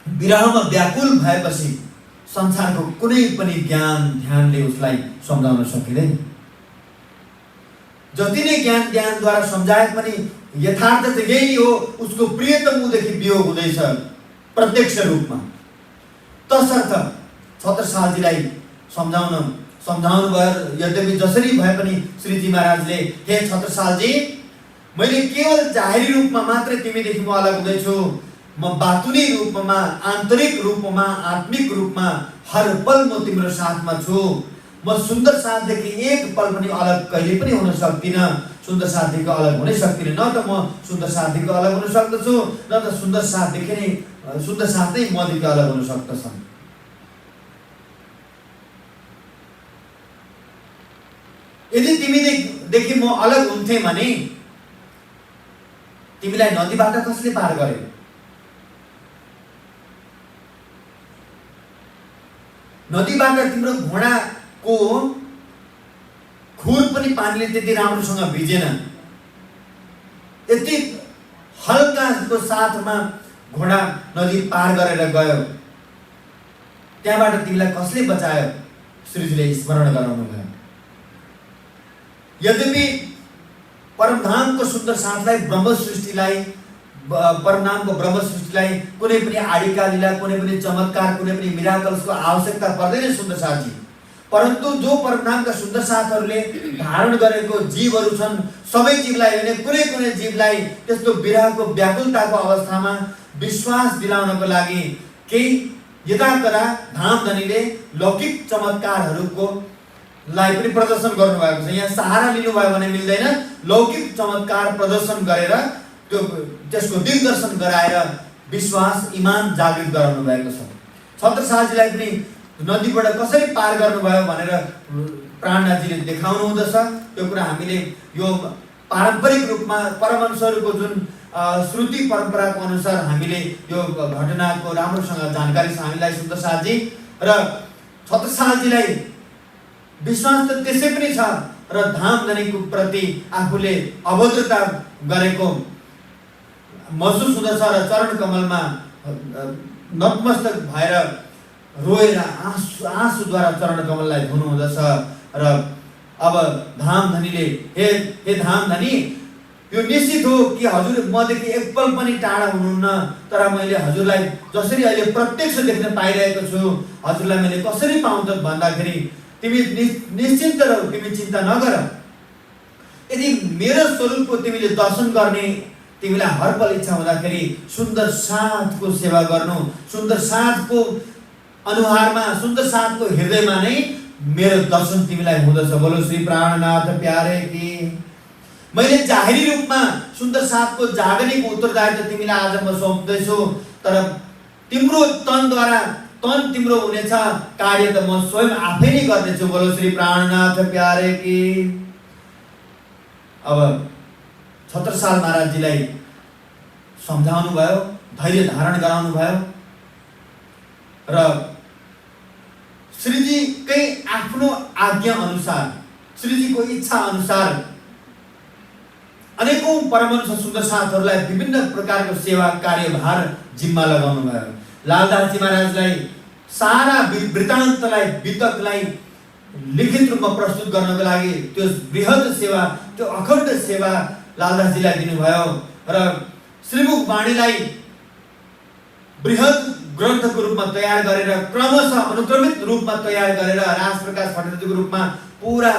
विरहमा व्याकुल भएपछि संसारको कुनै पनि ज्ञान ध्यानले उसलाई सम्झाउन सकिँदैन। जति नै ज्ञान ध्यानद्वारा सम्झाए पनि यथार्थ चाहिँ यही हो, उसको प्रियतम उदेखि वियोग हुँदैछ प्रत्यक्ष रूपमा। तसर्थ छत्रसालजीलाई सम्झाउनु भयो। यद्यपि जसरी भए पनि श्रीजी महाराजले, हे छत्रसालजी, मैले केवल जाहेरी रूपमा मात्रै तिमीदेखि म अलग हुँदैछु, म बातुनी रूपमा, आन्तरिक रूपमा, आत्मिक रूपमा हर पल म तिम्रो साथमा छु। म सुन्दर साथदेखि एक पल पनि अलग कहिले पनि हुन सक्दिनँ। सुन्दर साथदेखि अलग हुनै सक्दिनँ। न त म सुन्दर साथदेखि अलग हुन सक्दछु, न त सुन्दर साथ नै मदेखि अलग हुन सक्दछन्। यदि तिमीदेखि म अलग हुन्थे भने तिमीलाई नदीबाट कसले पार गर्यो? नदीबाट तिम्रो घोडाको खुर पनि पानीले त्यति राम्रोसँग भिजेन। यति हल्काको साथमा घोडा नदी पार गरेर गयो। त्यहाँबाट तिमीलाई कसले बचायो? श्रीजीले स्मरण गराउनु भयो। यद्यपि परमधामको सुन्दर साथलाई ब्रह्म सृष्टिलाई परमधामको ब्रह्म सृष्टिलाई कुनै पनि आडिका लीला, कुनै पनि चमत्कार, कुनै पनि मिराकल्सको आवश्यकता पर्दैन सुन्दर साथजी। परन्तु जो परमधामका सुन्दर साथहरूले धारण गरेको जीवहरू छन्, सबै जीवलाई होइन कुनै कुनै जीवलाई त्यस्तो विरहको व्याकुलताको अवस्थामा विश्वास दिलाउनको लागि केही यदाकदा धामधनीले लौकिक चमत्कारहरूको लाई पनि प्रदर्शन गर्नुभएको छ। यहाँ सहारा लिनुभयो भने मिल्दैन, लौकिक चमत्कार प्रदर्शन गरेर त्यसको दिग्दर्शन गराएर विश्वास इमान जागृत गराउनु भएको छ। छत्रसालजीलाई पनि नदीबाट कसरी पार गर्नुभयो भनेर प्राणनाथजीले देखाउनु हुँदछ। त्यो कुरा हामीले यो पारम्परिक रूपमा परमहंसहरूको जुन श्रुति परम्पराको अनुसार हामीले यो घटनाको राम्रोसँग जानकारी छ हामीलाई सुन्दर साथजी। र छत्रसालजीलाई विश्वास त त्यसै पनि छ र धामधनीको प्रति आफूले अभद्रता गरेको महसुस हुँदछ र चरण कमलमा नतमस्तक भएर रोएर आँसुद्वारा चरण कमललाई धुनु हुँदछ। र अब धामधनीले हे धामधनी, यो निश्चित हो कि हजुर मदेखि एकपल पनि टाढा हुनुहुन्न, तर मैले हजुरलाई जसरी अहिले प्रत्यक्ष देख्न पाइरहेको छु, हजुरलाई मैले कसरी पाउँ त भन्दाखेरि तिमी निश्चिन्त रह, तिमी चिन्ता नगर। यदि मेरो स्वरूपको तिमीले दर्शन गर्ने तिमीलाई हरपल इच्छा हुँदाखेरि सुन्दर साथको सेवा गर्नु, सुन्दर साथको अनुहारमा, सुन्दर साथको हृदयमा नै मेरो दर्शन तिमीलाई हुँदछ। बोलो श्री प्राणनाथ प्यारे की। मैले जाहेरी रूपमा सुन्दर साथको जागनीको उत्तरदायित्व तिमीलाई आज म सौंप्दैछु, तर तिम्रो तनद्वारा तन तिम्रो हुनेछ, कार्य त म स्वयं आफै नै गर्नेछु। बोलो श्री प्राणनाथ प्यारे की। अब छत्रसाल महाराजजीलाई सम्झाउनु भयो, धैर्य धारण गराउनु भयो र श्रीजीकै आफ्नो आज्ञा अनुसार, श्रीजीको इच्छा अनुसार अनेकौं परमहंस सुन्दर साथहरूलाई विभिन्न प्रकारको सेवा कार्यभार जिम्मा लगाउनु भयो। लालदासजी महाराजलाई सारा वृत्तान्तलाई, वितकलाई लिखित रूपमा प्रस्तुत गर्नको लागि त्यो बृहत सेवा, त्यो अखण्ड सेवा लालदासजीलाई दिनुभयो र श्रीमुख वाणीलाई बृहत ग्रन्थको रूपमा तयार गरेर, क्रमशः अनुक्रमित रूपमा तयार गरेर, राजप्रकाश भट्टाचार्यको रूपमा पुरा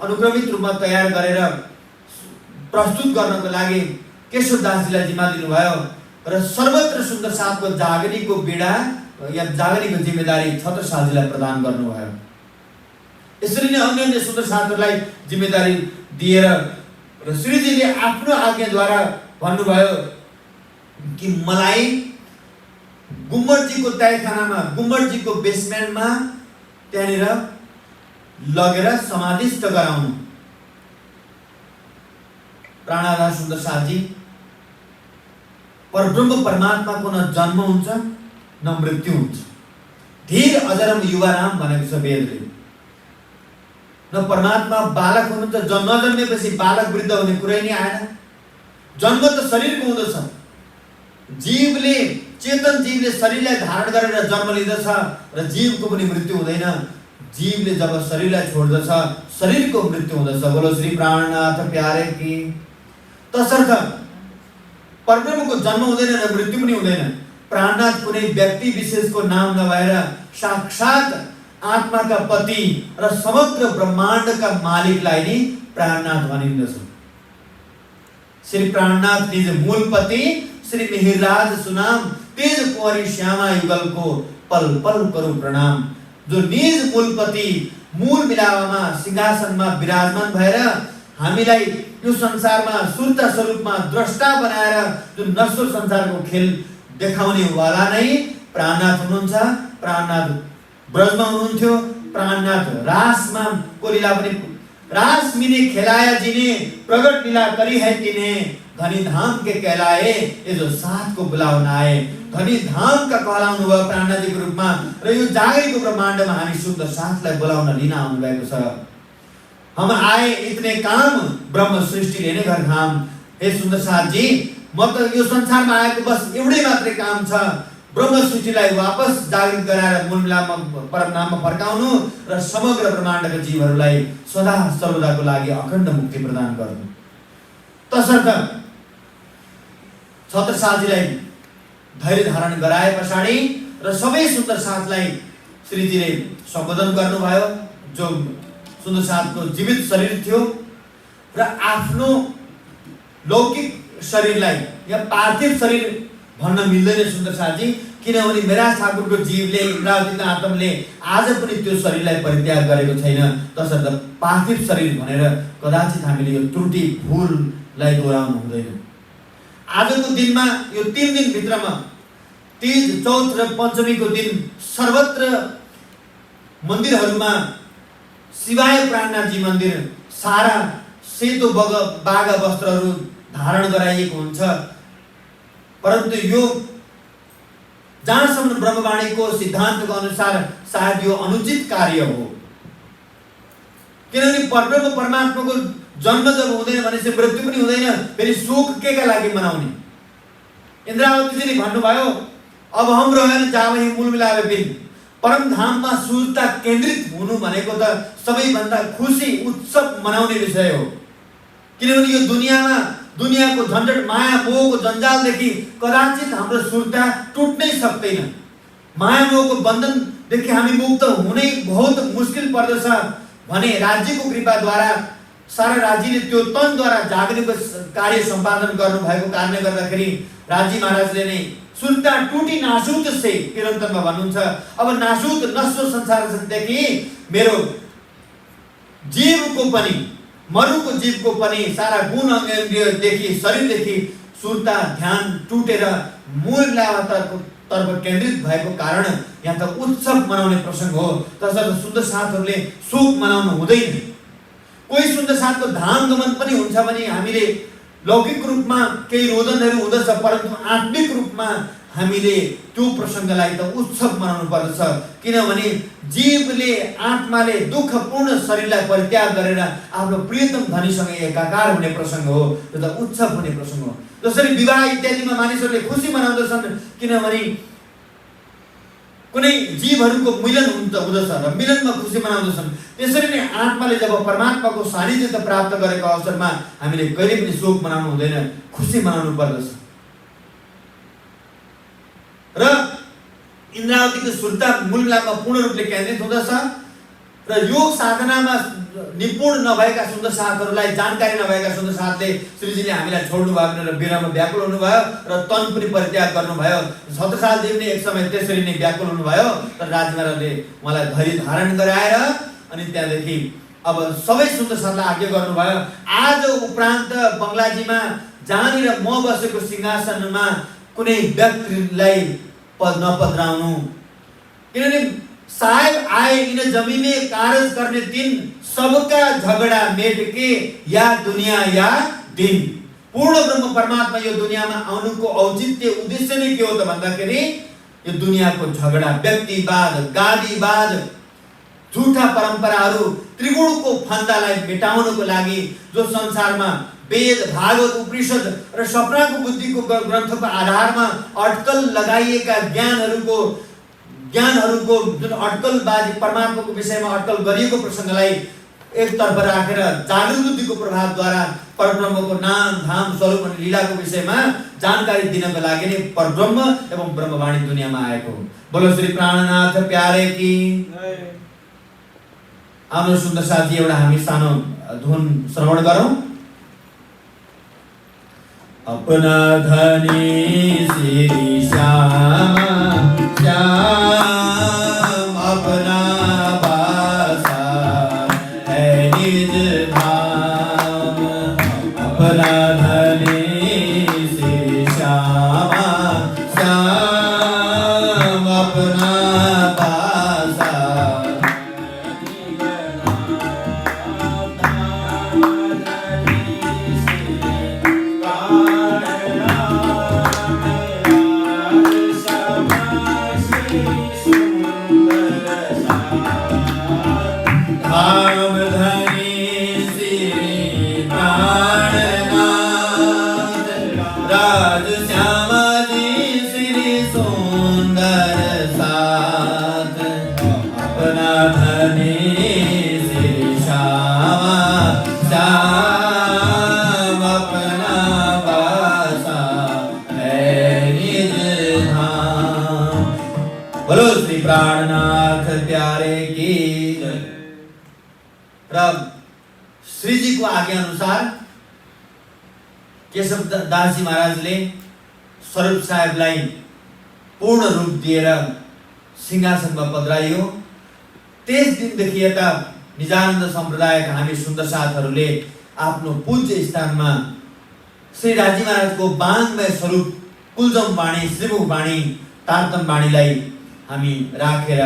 अनुक्रमित रूपमा तयार गरेर प्रस्तुत गर्नको लागि केशवदासजीलाई जिम्मा दिनुभयो र सर्वत्र सुन्दर साथको जागनीको बीडा या जागनीको जिम्मेदारी छत्रसालजीलाई प्रदान गर्नुभयो। यसरी नै अन्य अन्य सुन्दर साथहरूलाई जिम्मेदारी दिएर र श्रीजीले आफ्नो आज्ञाद्वारा भन्नुभयो कि मलाई गुम्बटजीको तयखानामा, गुम्बटजीको बेसमेन्टमा त्यहाँनिर लगेर समाधिस्थ गराउनु। प्राणाधार सुन्दर साथजी, परब्रह्म परमात्माको न जन्म हुन्छ न मृत्यु हुन्छ। धीर अजरम युवाराम भनेको छ वेदले। न परमात्मा बालक हुनुहुन्छ, नजन्मेपछि बालक वृद्ध हुने कुरै नै आएन। जन्म त शरीरको हुँदछ। जीवले, चेतन जीवले शरीरलाई धारण गरेर जन्म लिँदछ र जीवको पनि मृत्यु हुँदैन। जीवले जब शरीरलाई छोड्दछ, शरीरको मृत्यु हुँदछ। बोलो श्री प्राणनाथ प्यारे की। तसर्थ परब्रह्मको जन्म हुँदैन र मृत्यु पनि हुँदैन। प्राणनाथ कुनै व्यक्ति विशेषको नाम नभएर साक्षात आत्माका पति र समग्र ब्रह्माण्डका मालिकलाई नै प्राणनाथ भनिन्दछ। श्री प्राणनाथ निज मूल पति श्री मिहिरराज सुनाम, तेज कुंवरी श्यामा युगलको पल पल करू प्रणाम। जो निज मूलपति मूल मिलावामा सिंहासनमा विराजमान भएर हामीलाई यो संसारमा सुरता स्वरूपमा द्रष्टा बनाएर जुन नश्वर संसारको खेल देखाउने वाला नै प्राणनाथ हुनुहुन्छ। प्राणनाथ ब्रजमा हुनुहुन्थ्यो। प्राणनाथ रासमा को लीला पनि रास मिने खेलाया जिने, प्रगट लीला करी है तिने, धनी धाम के कहलाए ये जो साथ को बुलाउन आए। धनी धाम का कहलाउनु भयो प्राणनाथजीको रूपमा र यो जागरीको ब्रह्माण्डमा हामी सुन्दर साथलाई बोलाउन लिन आउनु भएको छ। हम आए इतने काम, ब्रह्म सृष्टिले नै घर काम। हे सुन्दर साथजी, म त यो संसारमा आएको बस एउटै मात्रै काम छ, ब्रह्म सृष्टिलाई वापस जागृत गराएर मूल मिलापमा परम नाममा फर्काउनु र समग्र ब्रह्माण्डका जीवहरूलाई सदा सर्वदाको लागि अखण्ड मुक्ति प्रदान गर्नु। तसर्थ छत्रसालजीलाई धैर्य धारण गराए पछाडि र सबै सुन्दर साथलाई श्रीजीले सम्बोधन गर्नुभयो। जो सुन्दर साथको जीवित शरीर थियो र आफ्नो लौकिक शरीरलाई या पार्थिव शरीर भन्न मिल्दैन सुन्दर साथजी, किनभने मेरा ठाकुरको जीवले इन्द्रावतीको आत्माले आज पनि त्यो शरीरलाई परित्याग गरेको छैन। तसर्थ पार्थिव शरीर भनेर कदाचित हामीले यो त्रुटि भुललाई दोहोऱ्याउनु हुँदैन। आजको दिनमा यो 3 दिन भित्रमा तीज, चौथ र पञ्चमीको दिन सर्वत्र मन्दिरहरूमा शिवाय प्राणनाथजी मन्दिर सारा सेतो बाघ वस्त्रहरू धारण गराइएको हुन्छ। परन्तु यो जहाँसम्म ब्रह्मवाणीको सिद्धान्तको अनुसार सायद यो अनुचित कार्य हो। किनभने परब्रह्म परमात्माको जन्म जब हुँदैन भनेपछि मृत्यु पनि हुँदैन, फेरि सुख केका लागि मनाउने? इन्द्रावतीजीले भन्नुभयो अब हम रहेन जावही मूल मिलावे बिन। परम धाममा सुरता केन्द्रित हुनु भनेको त सबैभन्दा खुसी उत्सव मनाउने विषय हो। किनभने यो दुनियाको झन्झट माया मोहको जन्जालदेखि कदाचित हाम्रो सुरता टुट्नै सक्दैन। माया मोहको बन्धनदेखि हामी मुक्त हुनै बहुत मुस्किल पर्दछ भने राज्यको कृपाद्वारा सारा राज्यले त्यो तनद्वारा जाग्नेको कार्य सम्पादन गर्नुभएको कारणले गर्दाखेरि राज्य महाराजले नै सुरता टुटी नासुत से किरन्तनमा भन्नुहुन्छ। अब नासुत नश्वर संसारदेखि मेरो जीवको पनि मरुको जीवको पनि सारा गुण अङ्गदेखि शरीरदेखि सुरता ध्यान टुटेर मूलतर्फ केन्द्रित भएको कारण यहाँ त उत्सव मनाउने प्रसङ्ग हो। तसर्थ सुन्दर साथहरूले सुख मनाउनु हुँदैन। कोही सुन्दर साथको धाम गमन पनि हुन्छ भने हामीले लौकिक रूपमा केही रोदनहरू हुँदछ, परन्तु आत्मिक रूपमा हामीले त्यो प्रसङ्गलाई त उत्सव मनाउनु पर्दछ। किनभने जीवले आत्माले दुःखपूर्ण शरीरलाई परित्याग गरेर आफ्नो प्रियतम धनीसँग एकाकार हुने प्रसङ्ग हो। त्यो त उत्सव हुने प्रसङ्ग हो। जसरी विवाह इत्यादिमा मानिसहरूले खुसी मनाउँदछन् किनभने कुनै जीवहरूको मिलन हुँदछ र मिलनमा खुसी मनाउँदछन्। त्यसरी नै आत्माले जब परमात्माको सानिध्य प्राप्त गरेको अवसरमा हामीले कहिले पनि शोक मनाउनु हुँदैन, खुसी मनाउनु पर्दछ। र इन्द्रावतीको सुरता मूलमा पूर्ण रूपले केन्द्रित हुँदछ र योग साधनामा निपुण नभएका सुन्दर साथहरूलाई, जानकारी नभएका सुन्दर साथले श्रीजीले हामीलाई छोड्नु भयो भनेर बिरामा व्याकुल हुनुभयो र तन पनि परित्याग गर्नुभयो। छत्रसालजी पनि एक समय त्यसरी नै व्याकुल हुनुभयो र राजमाराले उहाँलाई धैर्य धारण गराएर अनि त्यहाँदेखि अब सबै सुन्दर साथलाई आज्ञा गर्नुभयो आज उपरान्त बङ्गलाजीमा जहाँनिर म बसेको सिंहासनमा कुनै व्यक्तिलाई नपधराउनु। किनभने साहेब आए इन जमीन में कारज करने दिन सबका झगड़ा मेट के या दुनिया या दिन। पूर्ण ब्रह्म परमात्मा यो दुनियामा आउनुको औचित्य उद्देश्य नै के हो त भन्दाखेरि यो दुनियाको झगडा, व्यक्तिवाद, गादीवाद, झुठा परम्पराहरू, त्रिगुणको फन्दालाई मेटाउनको लागि जो संसारमा वेद, भागवत, उपनिषद र सपनाको बुद्धिको ग्रन्थको आधारमा अटकल लगाइएका ज्ञानहरूको जुन अटकलबाजी परमात्माको विषयमा अटकल गरिएको प्रसङ्गलाई एकतर्फ राखेर जागृत बुद्धिको प्रभावद्वारा परब्रह्मको नाम धाम स्वरूप अनि लीलाको विषयमा जानकारी दिनको लागि नै परब्रह्म एवं ब्रह्मवाणी दुनियाँमा आएको हो। बोलो श्री प्राणनाथ प्यारे की। आउनु सुन्दर साथी एउटा हामी सानो धुन श्रवण गरौँ। अपना धनी श्री श्याम श्याम अपना बासा है निज धाम। अपना धनी श्री श्याम श्याम अपना बासा धाम धनी श्री प्राणनाथ प्यारे की जय। र श्रीजीको आज्ञा अनुसार केशव दासजी महाराजले स्वरूप साहेबलाई पूर्ण रूप दिएर सिंहासनमा पधराइयो। त्यस दिनदेखि यता निजानन्द सम्प्रदायका हामी सुन्दर साथहरूले आफ्नो पूज्य स्थानमा श्री राजी महाराजको वाङ्मय स्वरूप कुलजम वाणी, श्रीमुख वाणी, तारतम वाणीलाई हामी राखेर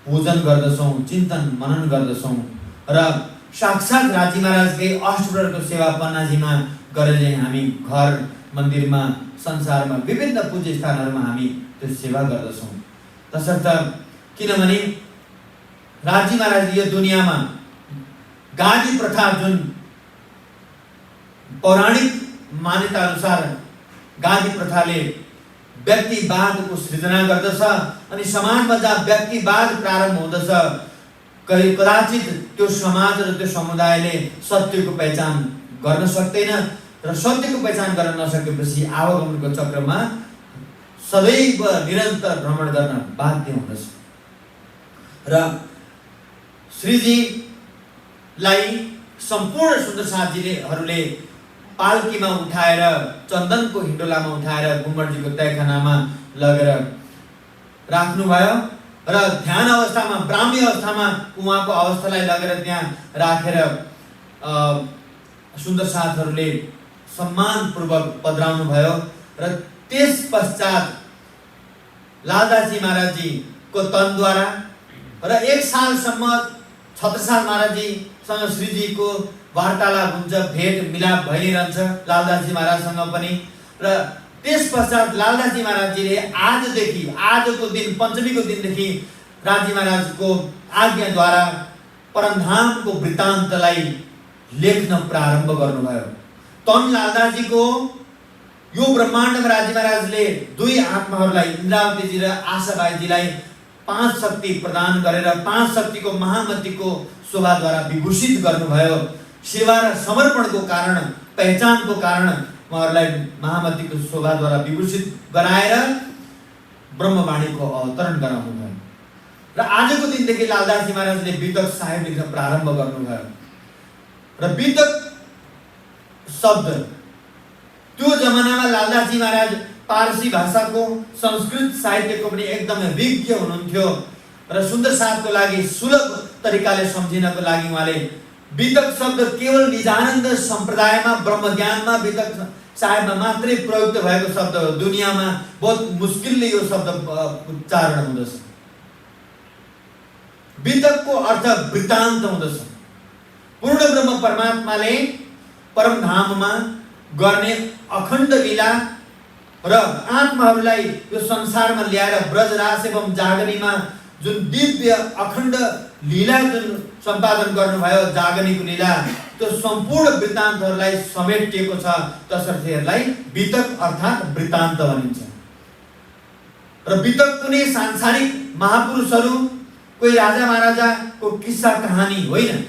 पूजन गर्दछौँ, चिन्तन मनन गर्दछौँ र साक्षात् राजी महाराजकै अष्टप्रहरको सेवा पन्नाजीमा गरेर हामी घर मन्दिरमा संसारमा विभिन्न पूज्य स्थानहरूमा हामी त्यो सेवा गर्दछौँ। तसर्थ किनभने राजी महाराज यो दुनियाँमा गादी प्रथा जुन पौराणिक मान्यता अनुसार गादी प्रथाले व्यक्तिवादको सृजना गर्दछ अनि समाजमा जहाँ व्यक्तिवाद प्रारम्भ हुँदछ कदाचित त्यो समाज र त्यो समुदायले सत्यको पहिचान गर्न सक्दैन र सत्यको पहिचान गर्न नसकेपछि आवागमनको चक्रमा सदैव निरन्तर भ्रमण गर्न बाध्य हुँदछ। र श्रीजीलाई सम्पूर्ण सुन्दर साथीहरूले पाल्कीमा उठाएर चन्दनको हिन्डोलामा उठाएर गुम्बरजीको तयखानामा लगेर राख्नुभयो र ध्यान अवस्थामा, ब्राह्मी अवस्थामा उहाँको अवस्थालाई लगेर त्यहाँ राखेर सुन्दर साथहरूले सम्मानपूर्वक पधराउनु भयो र त्यस पश्चात लालदासजी महाराजजीको तनद्वारा र 1 सालसम्म छत्रसाल महाराजजीसँग श्रीजीको वार्तालाप हुन्छ, भेट मिलाप भइ नै रहन्छ लालदासजी महाराजसँग पनि। र त्यस पश्चात लालदासजी महाराजजीले आजको दिन पञ्चमीको दिनदेखि राजी महाराजको आज्ञाद्वारा परमधामको वृत्तान्तलाई लेख्न प्रारम्भ गर्नुभयो। तन लालदासजीको यो ब्रह्माण्डमा राजी महाराजले 2 आत्माहरूलाई इन्द्रावतीजी र आशाबाईजीलाई 5 शक्ति प्रदान गरेर 5 शक्तिको महामतीको शोभाद्वारा विभूषित गर्नुभयो। सेवा र समर्पणको कारण, पहिचानको कारण उहाँहरूलाई महामतीको शोभाद्वारा विभूषित गराएर ब्रह्मवाणीको अवतरण गराउनु भयो। र आजको दिनदेखि लालदासजी महाराजले वितक साहेब लेख्न प्रारम्भ गर्नुभयो र वितक शब्द त्यो जमानामा लालदासजी महाराज पारसी भाषाको, संस्कृत साहित्यको पनि एकदमै विज्ञ हुनुहुन्थ्यो र सुन्दर साथको लागि सुलभ तरिकाले सम्झिनको लागि उहाँले वितक शब्द केवल निजानन्द सम्प्रदायमा ब्रह्मज्ञानमा वितक साहेबमा मात्रै प्रयुक्त भएको शब्द हो। दुनियाँमा बहुत मुस्किलले यो शब्द उच्चारण हुँदछ। वितकको अर्थ वृत्तान्त हुँदछ। पूर्ण ब्रह्म परमात्माले परमधाममा गर्ने अखण्ड लीला र आत्माहरूलाई यो संसारमा ल्याएर ब्रजरास एवं जागनीमा जुन दिव्य अखण्ड लीला जुन सम्पादन गर्नुभयो, जागनीको लीला, त्यो सम्पूर्ण वृत्तान्तहरूलाई समेटिएको छ। तसर्थ यसलाई वितक अर्थात् वृत्तान्त भनिन्छ। र वितक कुनै सांसारिक महापुरुषहरू, कोही राजा महाराजाको किस्सा कहानी होइन।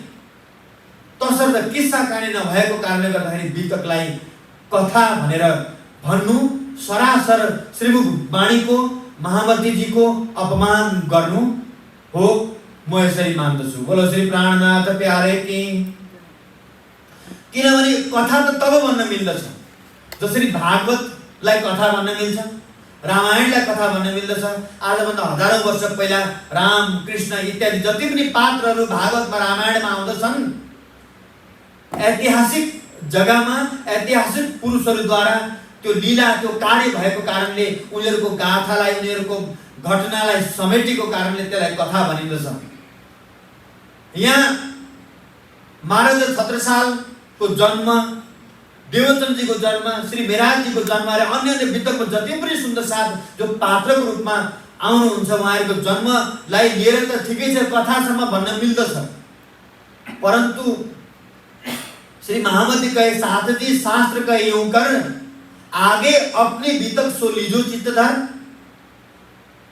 तसर्थ किस्सा कहानी नभएको कारणले गर्दाखेरि वितकलाई कथा भनेर भन्नु सरासर श्रीमुख वाणीको, महामतीजीको अपमान गर्नु हो। म यसरी मान्दछु। बोलो श्री प्राणनाथ प्यारे की। किनभने कथा त तब भन्न मिल्दछ जसरी भागवतलाई कथा भन्न मिल्छ, रामायणलाई कथा भन्न मिल्दछ। आजभन्दा हजारौं वर्ष पहिला राम, कृष्ण इत्यादि जति पनि पात्रहरू भागवतमा, रामायणमा आउँदछन्, ऐतिहासिक जग्गामा ऐतिहासिक पुरुषहरूद्वारा त्यो लीला, त्यो कार्य भएको कारणले उनीहरूको गाथालाई, उनीहरूको घटनालाई समेटेको कारणले त्यसलाई कथा भनिन्दछ। यहाँ महाराजा छत्रसालको जन्म, देवचन्दजीको जन्म, श्री मेराजजीको जन्म र अन्य वितकको जति पनि सुन्दर साथ जो पात्रको रूपमा आउनुहुन्छ उहाँहरूको जन्मलाई लिएर त ठिकै छ, कथासम्म भन्न मिल्दछ। परन्तु श्री महामती कहे साथ जी शास्त्र कहे यूं कर, आगे अपने वितक सो लीजो चित्तधर।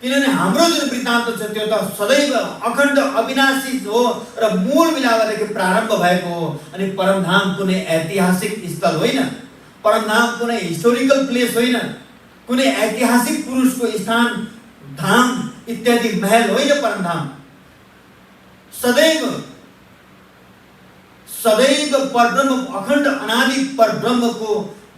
किनभने हाम्रो जुन वृत्तान्त छ त्यो त सदैव अखण्ड अविनाशी हो र मूल मिलावदेखि प्रारम्भ भएको हो। अनि परमधाम कुनै ऐतिहासिक स्थल होइन, परमधाम कुनै हिस्टोरिकल प्लेस होइन, कुनै ऐतिहासिक पुरुषको स्थान, धाम इत्यादि महल होइन परमधाम। सदैव सदैव परब्रह्म, अखण्ड अनादि परब्रह्मको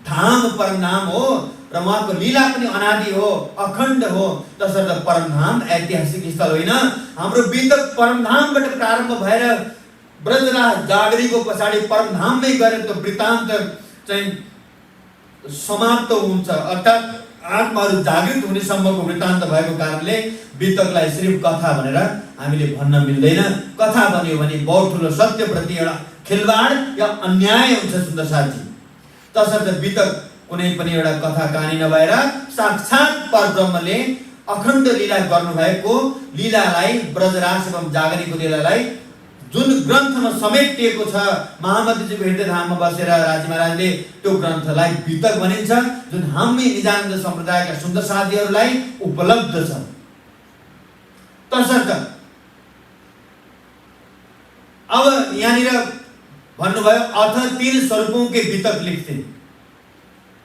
धाम परमधाम हो र उहाँको लीला पनि अनादि हो, अखण्ड हो। तसर्थ परमधाम ऐतिहासिक स्थल होइन। हाम्रो वितक परमधामबाट प्रारम्भ भएर ब्रजराज जागरीको पछाडि परमधाममै गरेको वृत्तान्त चाहिँ समाप्त हुन्छ, अर्थात् आत्माहरू जागृत हुनेसम्मको वृत्तान्त भएको कारणले वितकलाई सिर्फ कथा भनेर हामीले भन्न मिल्दैन। कथा बन्यो भने बहुत ठुलो सत्यप्रति एउटा खेलवाड या अन्याय हुन्छ सुन्दर साथी। तसर्थ वितक कुनै पनि एउटा कथा कहानी नभएर साक्षात् परब्रह्मले अखण्ड लीला गर्नुभएको लीलालाई, ब्रजराज एवं जागरीको लीलालाई जुन ग्रन्थमा समेटिएको छ, महामतीजीको हृदय धाममा बसेर राजी महाराजले त्यो ग्रन्थलाई वितक भनिन्छ, जुन हामी निजानन्द सम्प्रदायका सुन्दर साथीहरूलाई उपलब्ध छ। तसर्थ अब यहाँनिर भन्नुभयो अथ 3 स्वरूपों के वितक लिख्थे।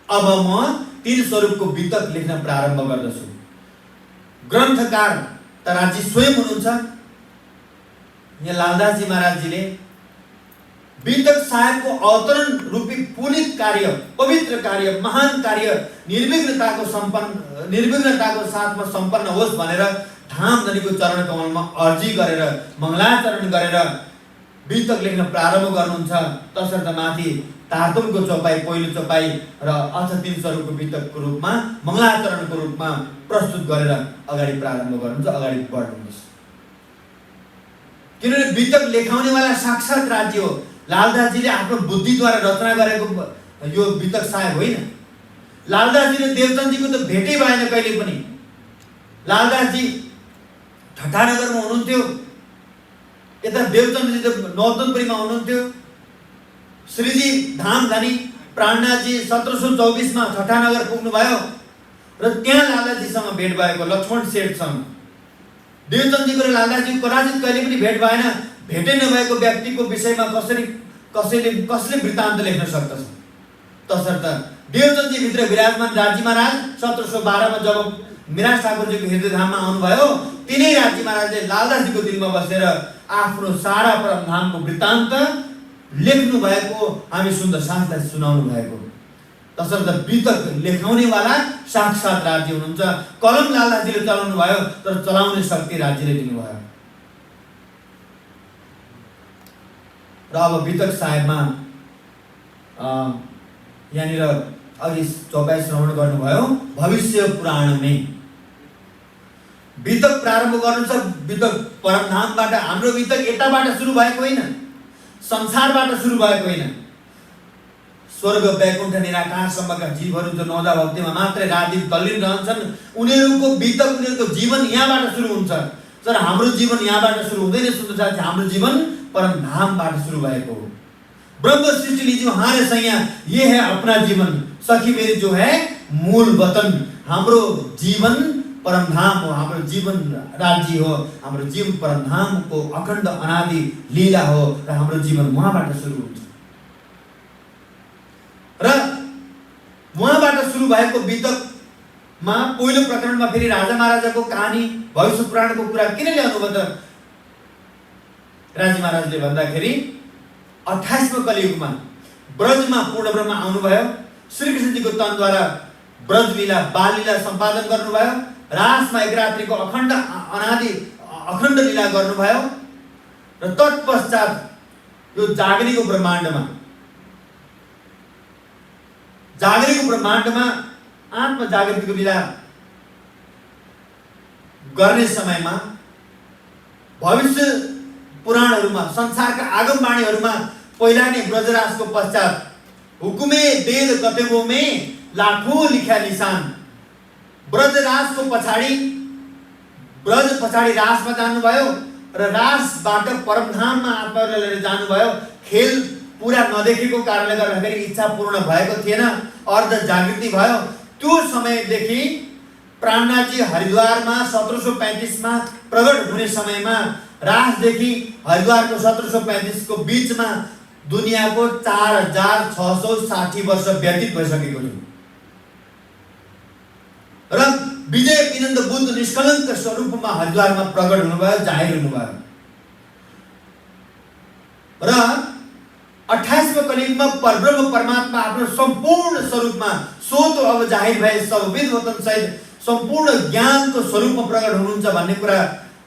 अब म 3 स्वरूपको वितक लेख्न प्रारम्भ गर्दछु। ग्रन्थकार तराजी स्वयं हुनुहुन्छ। यहाँ लालदासजी महाराजजीले वितक साहेबको अवतरण रूपी पुनित कार्य, पवित्र कार्य, महान कार्य निर्विघ्नताको साथमा सम्पन्न होस् भनेर धामधनीको चरण कमलमा अर्जी गरेर, मङ्गलाचरण गरेर वितक लेख्न प्रारम्भ गर्नुहुन्छ। तसर्थ माथि तारतुमको चौपाई, पहिलो चौपाई र अथ 3 स्वरूपको वितकको रूपमा, मङ्गलाचरणको रूपमा प्रस्तुत गरेर अगाडि प्रारम्भ गर्नुहुन्छ, अगाडि बढ्नुहुन्छ। किनभने वितक लेखाउनेवाला साक्षात् राज्य हो। लालदासजीले आफ्नो बुद्धिद्वारा रचना गरेको यो वितक साहेब होइन। लालदासजीले देवचन्दजीको त भेटै भएन कहिले पनि। लालदासजी ठटानगरमा हुनुहुन्थ्यो, यता देवचन्दजी त नौतनपुरीमा हुनुहुन्थ्यो। श्रीजी धामधनी प्राणनाथजी 1724 मा ठटानगर पुग्नुभयो र त्यहाँ लालदासजीसँग भेट भएको, लक्ष्मण सेठसँग। देवचन्दजीको र लालदासजीको कदाचित कहिले पनि भेट भएन। भेटै नभएको व्यक्तिको विषयमा कसले वृत्तान्त लेख्न सक्दछ? तसर्थ देवचन्दजी भित्र विराजमान राजी महाराज 1712 मा जब मिराज ठाकुरजीको हृदय धाममा आउनुभयो, तिनै राजी महाराजले लालदासजीको दिलमा बसेर आफ्नो सारा परमधामको वृत्तान्त लेख्नु भएको, हामी सुन्दर साथलाई सुनाउनु भएको। तसर्थ वितक लेखाउनेवाला साक्षात् राज्य हुनुहुन्छ। कलम लालदासजीले चलाउनु भयो, तर चलाउने शक्ति राज्यले दिनुभयो। र अब वितक साहेबमा यहाँनिर अघि चौपाई श्रवण गर्नुभयो, भविष्य पुराणमै वितक प्रारम्भ गर्नुहुन्छ। वितक परमधामबाट, हाम्रो वितक यताबाट सुरु भएको होइन, संसारबाट सुरु भएको होइन। स्वर्ग वैकुण्ठ निराकारसम्मका जीवहरू जो नौदा भक्तिमा मात्रै रात-दिन तल्लीन रहन्छन्, उनीहरूको वितक, उनीहरूको जीवन यहाँबाट सुरु हुन्छ। तर हाम्रो जीवन यहाँबाट सुरु हुँदैन सुन्दर साथी। हाम्रो जीवन परमधामबाट सुरु भएको हो। ब्रह्म सृष्टि लीजिए हमारे सैया, ये है अपना जीवन, सखी मेरी जो है मूल वतन। हाम्रो जीवन परमधाम हो, हाम्रो जीवन राज्य हो, हाम्रो जीवन परमधामको अखण्ड अनादि लीला हो र हाम्रो जीवन उहाँबाट सुरु हुन्छ। र उहाँबाट सुरु भएको वितकमा पहिलो प्रकरणमा फेरि राजा महाराजाको कहानी, भविष्य पुराणको कुरा किन ल्याउनुभयो त? राजी महाराजले भन्दाखेरि 28औं कलियुगमा ब्रजमा पूर्ण ब्रह्म आउनुभयो। श्रीकृष्णजीको तनद्वारा ब्रज लीला, बाल लीला सम्पादन गर्नुभयो। रासमा एक रात्रिको अखण्ड अनादि अखण्ड लीला गर्नुभयो। र तत्पश्चात यो जागरीको ब्रह्माण्डमा आत्म जागृतिको लीला गर्ने समयमा भविष्य पुराणहरूमा, संसारका आगमवाणीहरूमा पहिला नै ब्रजराजको पश्चात हुकुमे वेद कतेबों में लाखों लिखा निशान। ब्रजराजको पछाडि, ब्रज पछाडि रासमा जानुभयो र रासबाट परमधाममा आत्मालाई लिएर जानुभयो। खेल पुरा नदेखेको कारणले गर्दाखेरि इच्छा पूर्ण भएको थिएन, अर्ध जागृति भयो। त्यो समयदेखि प्राणनाथजी हरिद्वारमा 1735 मा प्रगट हुने समयमा रासदेखि हरिद्वारको 1735 को बीचमा दुनियाँको 4660 वर्ष व्यतीत भइसकेको थियो। र विजय विनन्द बुद्ध निष्कलङ्क स्वरूपमा हरिद्वारमा प्रकट हुनुभयो, जाहेर हुनुभयो। र 28औं कलियुगमा परब्रह्म परमात्मा आफ्नो सम्पूर्ण स्वरूपमा सोतो अब जाहिर भए सर्वविद वतन सहित सम्पूर्ण ज्ञानको स्वरूपमा प्रकट हुनुहुन्छ भन्ने कुरा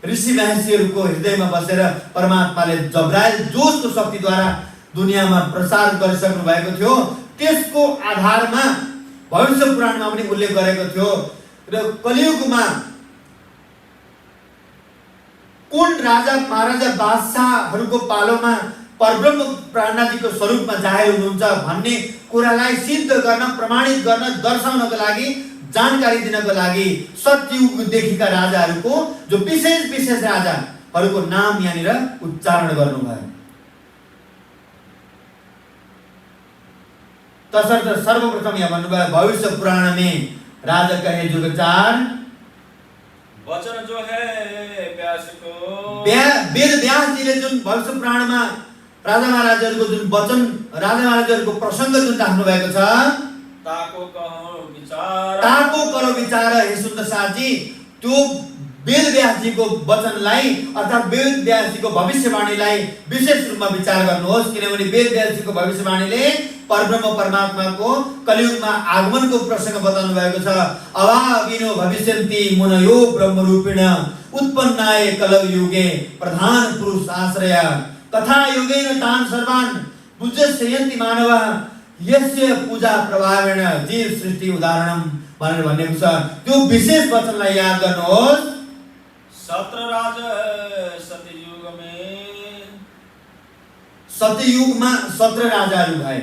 ऋषि महर्षिहरूको हृदयमा बसेर परमात्माले जब्राइल जोशको शक्तिद्वारा दुनियाँमा प्रसार गरिसक्नु भएको थियो। त्यसको आधारमा भविष्य पुराणमा पनि उल्लेख गरेको थियो। र कलियुगमा कुन राजा महाराजा बादशाहहरूको पालोमा परब्रह्म प्राणनाथीको स्वरूपमा जाहेर हुनुहुन्छ भन्ने कुरालाई सिद्ध गर्न, प्रमाणित गर्न, दर्शाउनको लागि, जानकारी दिनको लागि सत्ययुगदेखिका राजाहरूको जो विशेष विशेष राजाहरूको नाम यहाँनिर उच्चारण गर्नुभयो। तसर्थ सर्वप्रथम यहाँ भन्नुभयो भविष्य पुराण में राजा कहे जुग 4 वचन जो है व्यास को वेद व्यास जीले जुन भविष्य पुराणमा राजा महाराजहरूको जुन वचन, राजा महाराजहरूको प्रसंग जुन राख्नु भएको छ, ताको कहो विचार हे सुन्दर साथी, त्यो वेद व्यासजीको वचनलाई अर्थात् वेद व्यासजीको भविष्यवाणीलाई विशेष रूपमा विचार गर्नुहोस्। किनभने वेद व्यासजीको भविष्यवाणीले परब्रह्म परमात्माको कलियुगमा आगमनको प्रसंग बताउनु भएको छ। अभाविनो भविष्यन्ति मुनयो ब्रह्मरूपिण उत्पन्नाय कलयुगे प्रधान पुरुष आश्रय कथा योगेन तान सर्वान् पूज्यन्ति मानवः यस्य पूजा प्रभावेण जीव सृष्टि उदाहरणम भनेर भनेको छ। त्यो विशेष वचनलाई याद गर्नुहोस्। 17 राजा सत्ययुगमा 17 राजाहरू भए।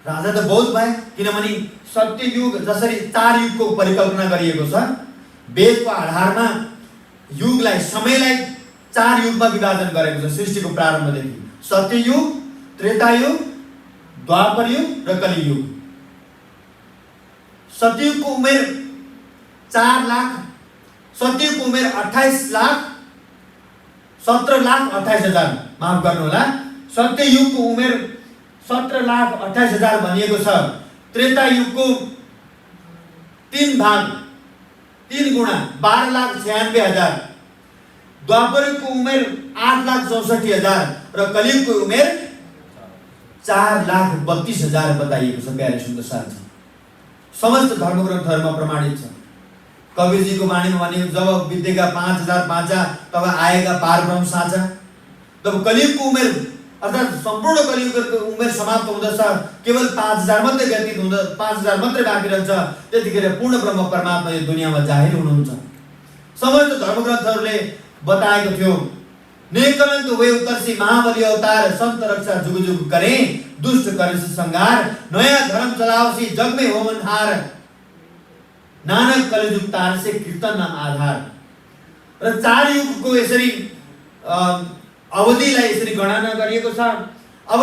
राजा त बहुत भए, किनभने सत्ययुग जसरी 4 युगको परिकल्पना गरिएको छ, वेदको आधारमा युगलाई, समयलाई 4 युगमा विभाजन गरेको छ सृष्टिको प्रारम्भदेखि। सत्ययुग, त्रेतायुग, द्वापर युग र कलियुग। सत्ययुगको उमेर 4 लाख, सत्ययुगको उमेर 28 लाख 17,28,000, माफ गर्नुहोला, सत्ययुगको उमेर 17,28,000 भनिएको छ। त्रेतायुगको 3 भाग 3 गुणा 12,96,000, द्वापरयुगको उमेर 8,64,000 र कलियुगको उमेर 4,32,000 बताइएको छ। प्यारे सुन्दर साथी, समस्त धर्मग्रन्थहरूमा प्रमाणित छ। कबीरजीको वाणीमा भनेको जब विद्येका 5,000 पाँचा तब आएका पारब्रह्म साँचा। तब कलियुगको उमेर अर्थात् सम्पूर्ण कलियुगको उमेर समाप्त हुँदछ, केवल 5,000 मात्रै व्यतीत हुँदा 5,000 मात्रै बाँकी रहन्छ। त्यतिखेर पूर्ण ब्रह्म परमात्मा यो दुनियाँमा जाहिर हुनुहुन्छ। समस्त धर्मग्रन्थहरूले बताएको थियो, नेकलंक वे उतरसी महाबली अवतार, संत रक्षा जुग जुग करे, दुष्ट करे संहार, नयाँ धर्म चलाओसी जग में होमन हार, नानक कलिजुग तार से कीर्तन नाम आधार। र 4 युगको यसरी अवधिलाई यसरी गणना गरिएको छ। अब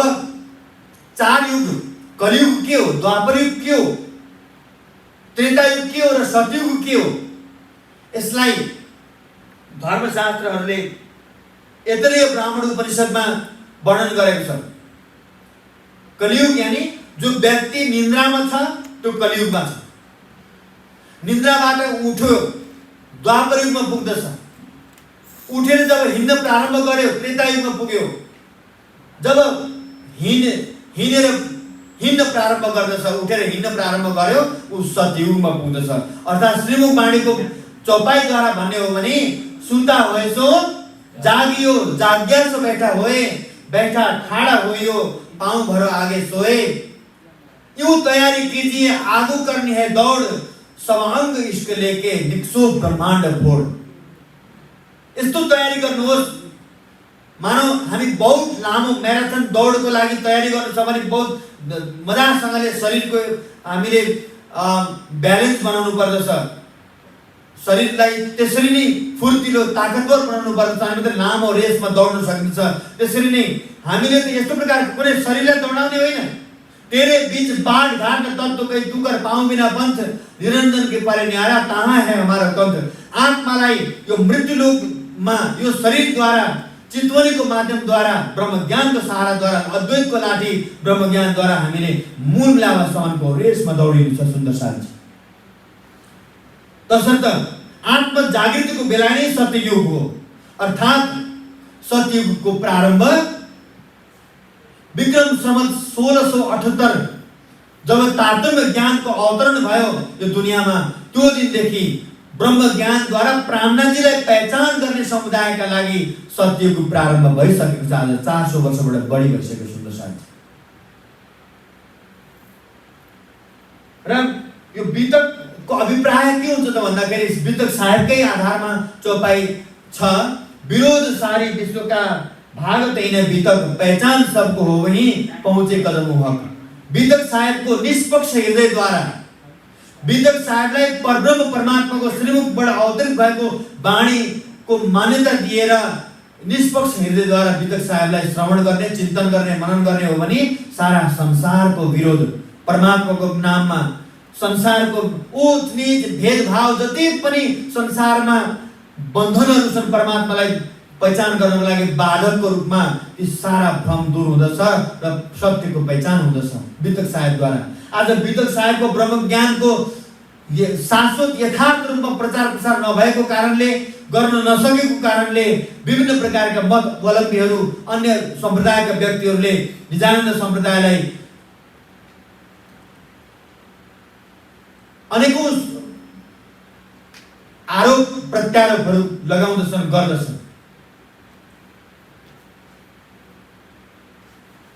4 युग, कलियुग के हो, द्वापर युग के हो, त्रेतायुग के हो र सतयुग के हो, यसलाई धर्मशास्त्रहरूले ऐतरेय ब्राह्मण उपनिषदमा वर्णन गरेको छ। कलियुग यानी जो व्यक्ति निन्द्रामा छ त्यो कलियुगमा छ। निन्द्राबाट उठ्यो द्वापर युगमा पुग्दछ। उठेर जब हिँड्न प्रारम्भ गर्यो त्रेतायुगमा पुग्यो। जब हिँड्न प्रारम्भ गर्दछ, उठेर हिँड्न प्रारम्भ गर्यो, उ सतयुगमा पुग्दछ। अर्थात् श्रीमुख वाणीको चौपाईद्वारा भन्ने हो भने सुता होए सो जागियो, जाग्या सो बैठा होए, बैठा ठाड़ा होइयो, पांव भरो आगे सोए, यूं तैयारी कीजिए आगू करनी है दौड़, सवांग इश्क लेके निक्सो ब्रह्मांड फोड़। यस्तो तयारी गर्नुहोस्। मानौ हामी बहुत लामो म्याराथन दौडको लागि तयारी गर्नु छ भने बहुत मजासँगले शरीरको हामीले ब्यालेन्स बनाउनु पर्दछ। शरीरलाई त्यसरी नै फुर्तिलो ताकतवर बनाउनु पर्दछ। हामी त लामो रेसमा दौड्न सकिन्छ। त्यसरी नै हामीले त यस्तो प्रकारको कुनै शरीरलाई दौडाउने होइन। तेरे बीच बाढ़ घाट तत्व कई तू कर पाऊं बिना पंथ, निरंजन के परे न्यारा कहाँ है हमारा कंठ। आत्मालाई यो मृत्युलोकमा यो शरीरद्वारा चितवनीको माध्यमद्वारा ब्रह्म ज्ञानको सहाराद्वारा अद्वैतको लाठी ब्रह्म ज्ञानद्वारा हामीले मूल लाभासम्मको रेसमा दौडिनु छ। सुन्दर साथी, तसर्थ आत्म जागृतिको बेला नै सत्ययुग हो। अर्थात् सत्ययुगको प्रारम्भ विक्रम सम्वत 1678 जब तारतम्य ज्ञानको अवतरण भयो यो दुनियाँमा, त्यो दिनदेखि ब्रह्म ज्ञानद्वारा प्राणनाजीलाई पहिचान गर्ने समुदायका लागि सत्ययुगको प्रारम्भ भइसकेको छ। आज 400 वर्षबाट बढी भइसक्यो सुन्दर साथी। र यो वितकको अभिप्राय के हुन्छ त भन्दाखेरि वितक साहेबकै आधारमा चौपाई छ, विरोध सारी विश्वका भागत हैन वितक, पहचान सबको हो वही पहुँचे कदम हक। वितक साहेबको निष्पक्ष हृदयद्वारा वितक साहेबलाई परब्रह्म परमात्माको श्रीमुखबाट अवतरित भएको वाणीको मान्यता दिएर निष्पक्ष हृदयद्वारा वितक साहेबलाई श्रवण गर्ने, चिन्तन गर्ने, मनन गर्ने हो भने सारा संसारको विरोध परमात्माको नाममा, संसारको उच नीच भेदभाव जति पनि संसारमा बन्धनहरू छन् परमात्मालाई पहिचान गर्नको लागि बाधकको रूपमा ती सारा भ्रम दूर हुँदछ र सत्यको पहिचान हुँदछ वितक साहेबद्वारा। आज वितक साहेबको ब्रह्म ज्ञानको शाश्वत यथार्थ रूपमा प्रचार प्रसार नभएको कारणले, गर्न नसकेको कारणले विभिन्न प्रकारका मत अवलम्बीहरू, अन्य सम्प्रदायका व्यक्तिहरूले निजानन्द सम्प्रदायलाई अनेकौं आरोप प्रत्यारोपहरू लगाउँदछन्, गर्दछन्।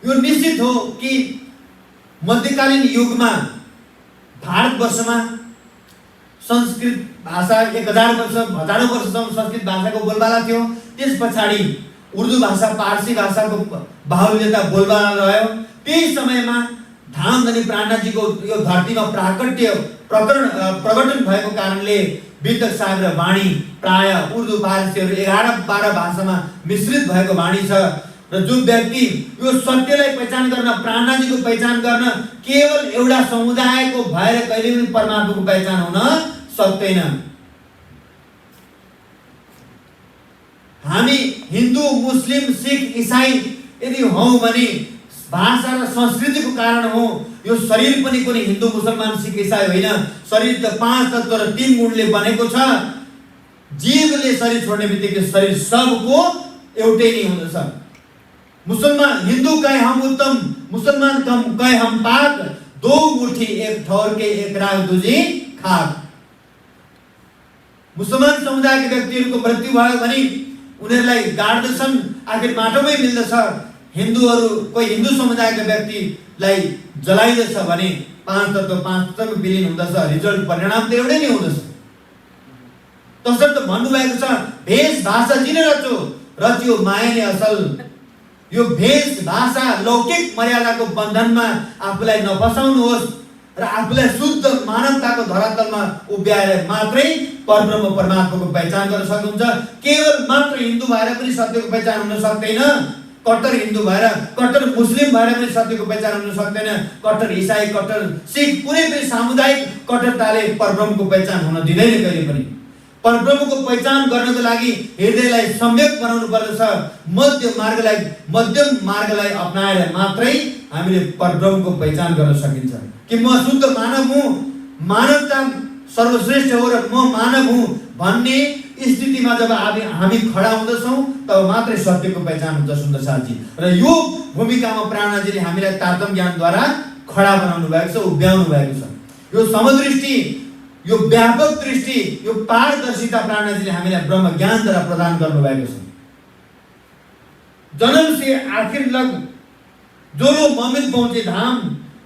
यो निश्चित हो कि मध्यकालीन युगमा भारतवर्षमा संस्कृत भाषा 1000 वर्ष, हजारौं वर्षसम्म संस्कृत भाषाको बोलबाला थियो। त्यस पछाडि उर्दू भाषा, पारसी भाषाको बाहुल्यता बोलबाला रह्यो। त्यही समयमा धामधनी प्राणनाथजीको यो धरतीमा प्रकटन भएको कारणले वितक साहेब र वाणी प्राय उर्दू, पारसीहरू 11-12 भाषामा मिश्रित भएको वाणी छ। र जो व्यक्ति यो सत्यलाई पहिचान गर्न, प्राणनाथजीको पहिचान गर्न केवल एउटा समुदायको भएर कहिले पनि परमात्माको पहिचान हुन सक्दैन। हामी हिन्दू, मुस्लिम, सिख, ईसाई यदि हौं भने भाषा र संस्कृतिको कारण हो। यो शरीर पनि कुनै हिन्दू, मुसलमान, सिख, ईसाई होइन। शरीर त 5 तत्व र 3 गुणले बनेको छ। जीवले शरीर छोड्ने बित्तिकै शरीर सबको एउटै नै हुँदछ। मुसलमान, हिंदू कहे हम उत्तम, मुसलमान कहे हम पाक, 2 मुठी एक ठौर के एक राग दूजी खाक। मुसलमान समुदायका व्यक्तिहरूको मृत्यु भयो भने उनीहरूलाई गाड्दछन्, आखिर माटोमै मिल्दछ। हिन्दूहरू, कोही हिन्दू समुदायका व्यक्तिलाई जलाइदछ भने 5 तत्व विलीन हुँदछ। रिजल्ट, परिणाम त एउटै नै हुँदछ। तसर्थ भन्नुभएको छ, भेष भाषा जिन रच्यो माया नै असल। यो भेष भाषा लौकिक मर्यादाको बन्धनमा आफूलाई नफसाउनुहोस् र आफूलाई शुद्ध मानवताको धरातलमा उभ्याएर मात्रै परब्रह्म परमात्माको पहिचान गर्न सक्नुहुन्छ। केवल मात्र हिन्दू भएर पनि सत्यको पहिचान हुन सक्दैन। कट्टर हिन्दू भएर, कट्टर मुस्लिम भएर पनि सत्यको पहिचान हुन सक्दैन। कट्टर ईसाई, कट्टर सिख, कुनै पनि सामुदायिक कट्टरताले परब्रह्मको पहिचान हुन दिँदैन कहिले पनि। परब्रह्मको पहिचान गर्नको लागि हृदयलाई सम्यक बनाउनु पर्दछ। मध्यम मार्गलाई अपनाएर मात्रै हामीले परब्रह्मको पहिचान गर्न सकिन्छ। कि म शुद्ध मानव हुँ, मानवता सर्वश्रेष्ठ हो र म मानव हुँ भन्ने स्थितिमा जब हामी खडा हुँदछौँ तब मात्रै सत्यको पहिचान हुन्छ सुन्दर साथी। र यो भूमिकामा प्राणनाथजीले हामीलाई तारतम्य ज्ञानद्वारा खडा बनाउनु भएको छ, उभ्याउनु भएको छ। यो समदृष्टि, यो व्यापक दृष्टि, यो पारदर्शिता प्राणनाथजीले हामीलाई ब्रह्म ज्ञानद्वारा प्रदान गर्नुभएको छ। जन्म से आखिर लग जो लोग ममित पहुंचे धाम,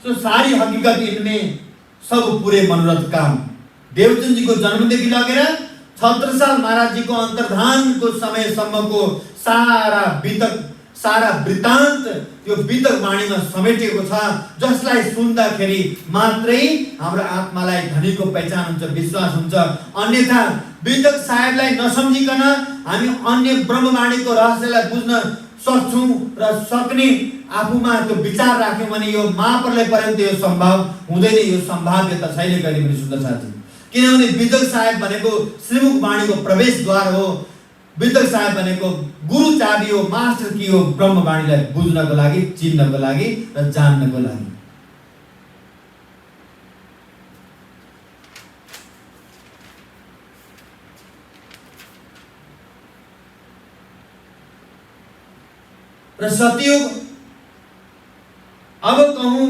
सो सारी हकीकत इनमें सब पूरे मनोरथ काम। देवचंद जी को जन्मदेखि लगेर 76 साल महाराज जी को अंतर्धान को समयसम्मको सारा वृत्तान्त यो वितक वाणीमा समेटिएको छ, जसलाई सुन्दाखेरि मात्रै हाम्रो आत्मालाई धनीको पहिचान हुन्छ, विश्वास हुन्छ। अन्यथा वितक साहेबलाई नसम्झिकन हामी अन्य ब्रह्मवाणीको रहस्यलाई बुझ्न सक्छौं र सक्ने आफूमा त्यो विचार राख्यौं भने यो महाप्रलय पर्यन्त यो सम्भव हुँदैन। यो सम्भाव्यता छैन कहिले पनि सुन्दर साथी। किनभने वितक साहेब भनेको श्रीमुख वाणीको प्रवेशद्वार हो। वितक साहेब भनेको गुरु चाबी हो, मास्टर की हो ब्रह्मवाणीलाई बुझ्नको लागि, चिन्नको लागि र जान्नको लागि। र सतयुग, अब कहूं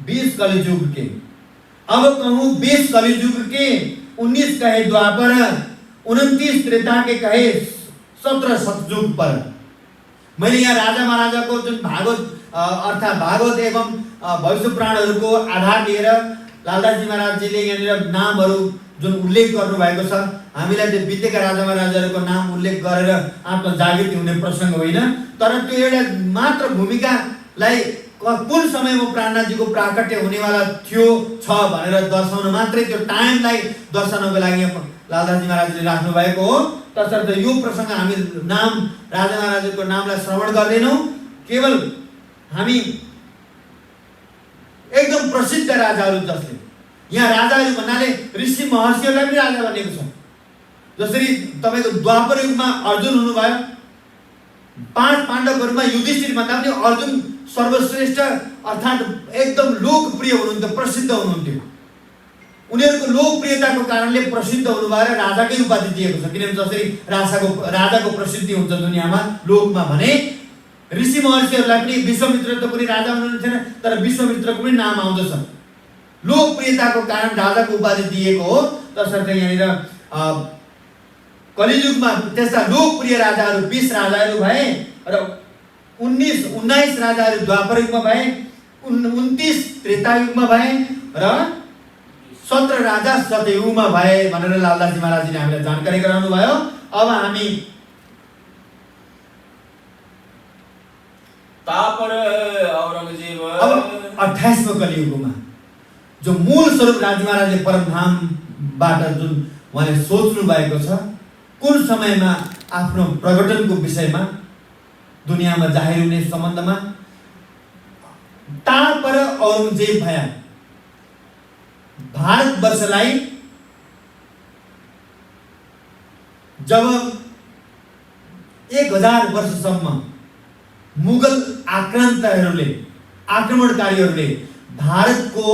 20 कलियुग के, अब कहूं 20 कलियुग के, 19 कहे द्वापर, 29 त्रेता के कहे 17 सतयुग पर। मैले यहाँ राजा महाराजाको जुन भागवत अर्थात् भागवत एवं भविष्य पुराणहरूको आधार लिएर लालदासजी महाराजजीले यहाँनिर नामहरू जुन उल्लेख गर्नुभएको छ, हामीलाई त्यो बितेका राजा महाराजाहरूको नाम उल्लेख गरेर आत्मजागृति हुने प्रसङ्ग होइन, तर त्यो एउटा मात्र भूमिकालाई कुन समयमा प्राणनाथजीको प्राकट्य हुनेवाला थियो छ भनेर दर्शाउन मात्रै, त्यो टाइमलाई दर्शाउनको लागि लालदासजी महाराजले राख्नु भएको हो। तसर्थ यो प्रसङ्ग हामी नाम राजा महाराजको नामलाई श्रवण गर्दैनौँ, केवल हामी एकदम प्रसिद्ध राजाहरू जसले, यहाँ राजाहरू भन्नाले ऋषि महर्षिहरूलाई पनि राजा भनेको छ। जसरी तपाईको द्वापर युगमा अर्जुन हुनुभयो, 5 पाण्डवहरूमा युधिष्ठिर भन्दा पनि अर्जुन सर्वश्रेष्ठ अर्थात् एकदम लोकप्रिय हुनुहुन्थ्यो, प्रसिद्ध हुनुहुन्थ्यो। उनीहरूको लोकप्रियताको कारणले प्रसिद्ध हुनुभयो र राजाकै उपाधि दिएको छ। किनभने जसरी राजाको प्रसिद्धि हुन्छ दुनियाँमा लोकमा भने ऋषि महर्षिहरूलाई पनि विश्वामित्र त कुनै राजा हुनुहुन्थेन, तर विश्वामित्रको पनि नाम आउँदछ। लोकप्रियताको कारण राजाको उपाधि दिएको हो। तसर्थ यहाँनिर कलियुगमा त्यस्ता लोकप्रिय राजाहरू 20 राजाहरू भए र 19 राजाहरू द्वापर युगमा भए, 29 त्रेता युगमा भए र 17 राजा सतयुगमा भए भनेर लालदासजी महाराजले हामीलाई जानकारी गराउनु भयो। अब हामी तापर औरंगजेब, अब 28वां कलियुगमा जो मूल स्वरूप राजा महाराजले परमधामबाट जुन उहाँले सोच्नु भएको छ, कुन समयमा आफ्नो प्रगटनको विषयमा दुनियाँमा जाहिर हुने सम्बन्धमा तापर औरंगजेब भया भारतवर्षलाई जब 1000 वर्षसम्म मुगल आक्रमणकारीहरूले भारतको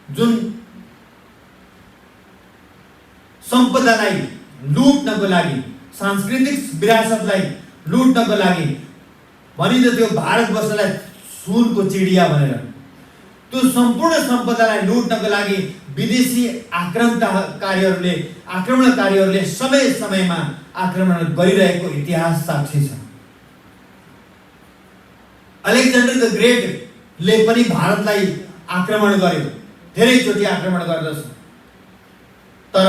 जुन सम्पदालाई लुट्नको लागि, सांस्कृतिक विरासतलाई लुट्नको लागि भनिन्थ्यो भारतवर्षलाई सुनको चिडिया भनेर, त्यो सम्पूर्ण सम्पदालाई लुट्नको लागि विदेशी आक्रमणकारीहरूले समय समयमा आक्रमण गरिरहेको इतिहास साक्षी छ। अलेक्जेन्डर द ग्रेटले पनि भारतलाई आक्रमण गर्यो, धेरैचोटि आक्रमण गर्दछ। तर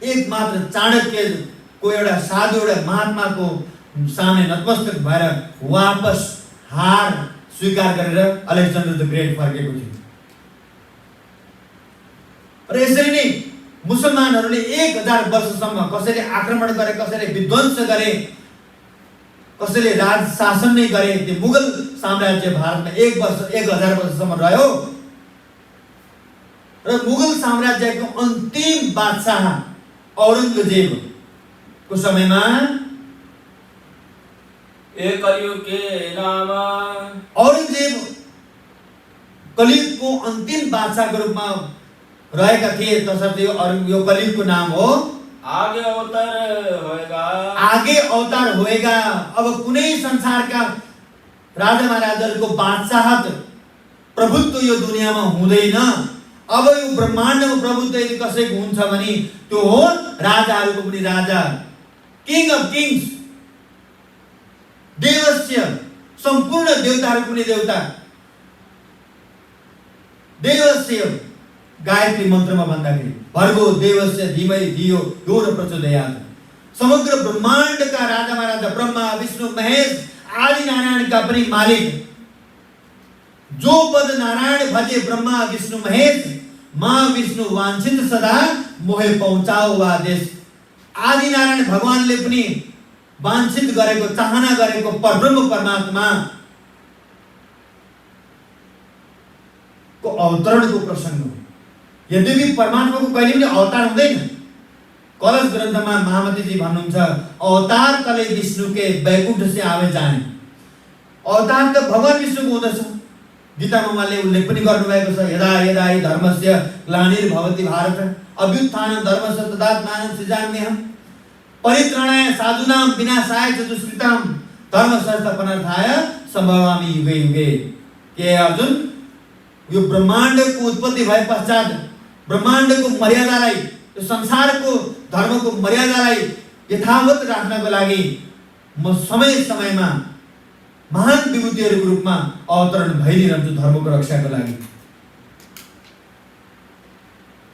एक मात्र चाणक्यको एउटा साधु एउटा महात्माको सामने नतमस्तक भएर वापस हार स्वीकार गरेर अलेक्जेन्डर द ग्रेट फर्केको थियो। र यसरी नै मुसलमानहरूले 1000 वर्षसम्म कसैले आक्रमण गरे, कसैले विध्वंस गरे, कसैले राज शासन नै गरे। त्यो मुगल साम्राज्य भारतमा 1000 वर्षसम्म रह्यो र मुगल साम्राज्यको अन्तिम बादशाह औरंगजेबको समयमा एक कलियुग के नाम औरंगजेब कलियुगको अन्तिम बादशाहको रूपमा रहेका थिए। तसर्थ यो कलियुगको नाम हो आगे अवतार होएगा। अब कुनै संसारका राजा महाराजाहरूको बादशाहत प्रभुत्व यो दुनियाँमा हुँदैन। अब यो ब्रह्माण्डको प्रभुत्व यदि कसैको हुन्छ भने त्यो हो राजाहरूको पनि राजा, किङ अफ किङ्स, देवस्य, सम्पूर्ण देवताहरूको पनि देवता। देवस्य गायत्री मन्त्रमा भन्दाखेरि भर्गो देवस्य धीमहि धियो यो र प्रचोदयात्, समग्र ब्रह्माण्डका राजा महाराजा ब्रह्मा विष्णु महेश आदि नारायणका पनि मालिक। जो पद नारायण भजे ब्रह्मा विष्णु महेश, माँ विष्णु वांछित सदा मोहे पहुँचाओ आदेश। आदि नारायण भगवानले पनि वांछित गरेको, चाहना गरेको परब्रह्म परमात्मा को अवतरणको प्रसङ्ग हो। यद्यपि परमात्माको कहिले पनि अवतार हुँदैन। कलश ग्रन्थमा महामतीजी भन्नुहुन्छ अवतार कले विष्णु के वैकुण्ठ से आवे जाने। अवतार त भगवान विष्णुको हुँदछ। गीतामा उहाँले उल्लेख पनि गर्नुभएको छ यदा यदा हि धर्मस्य ग्लानिर्भवति भारत अभ्युत्थानं धर्मस्य तदात्मानं सृजाम्यहम् परित्राणाय साधूनां विनाशाय च दुष्कृतां धर्म संस्थापनार्थाय सम्भवामि युगे युगे। के अर्जुन, यो ब्रह्माण्डको उत्पत्ति भए पश्चात ब्रह्माण्डको मर्यादालाई, यो संसारको धर्मको मर्यादालाई यथावत राख्नको लागि म समय समयमा महान विभूतिहरूको रूपमा अवतरण भइरहन्छु धर्मको रक्षाको लागि।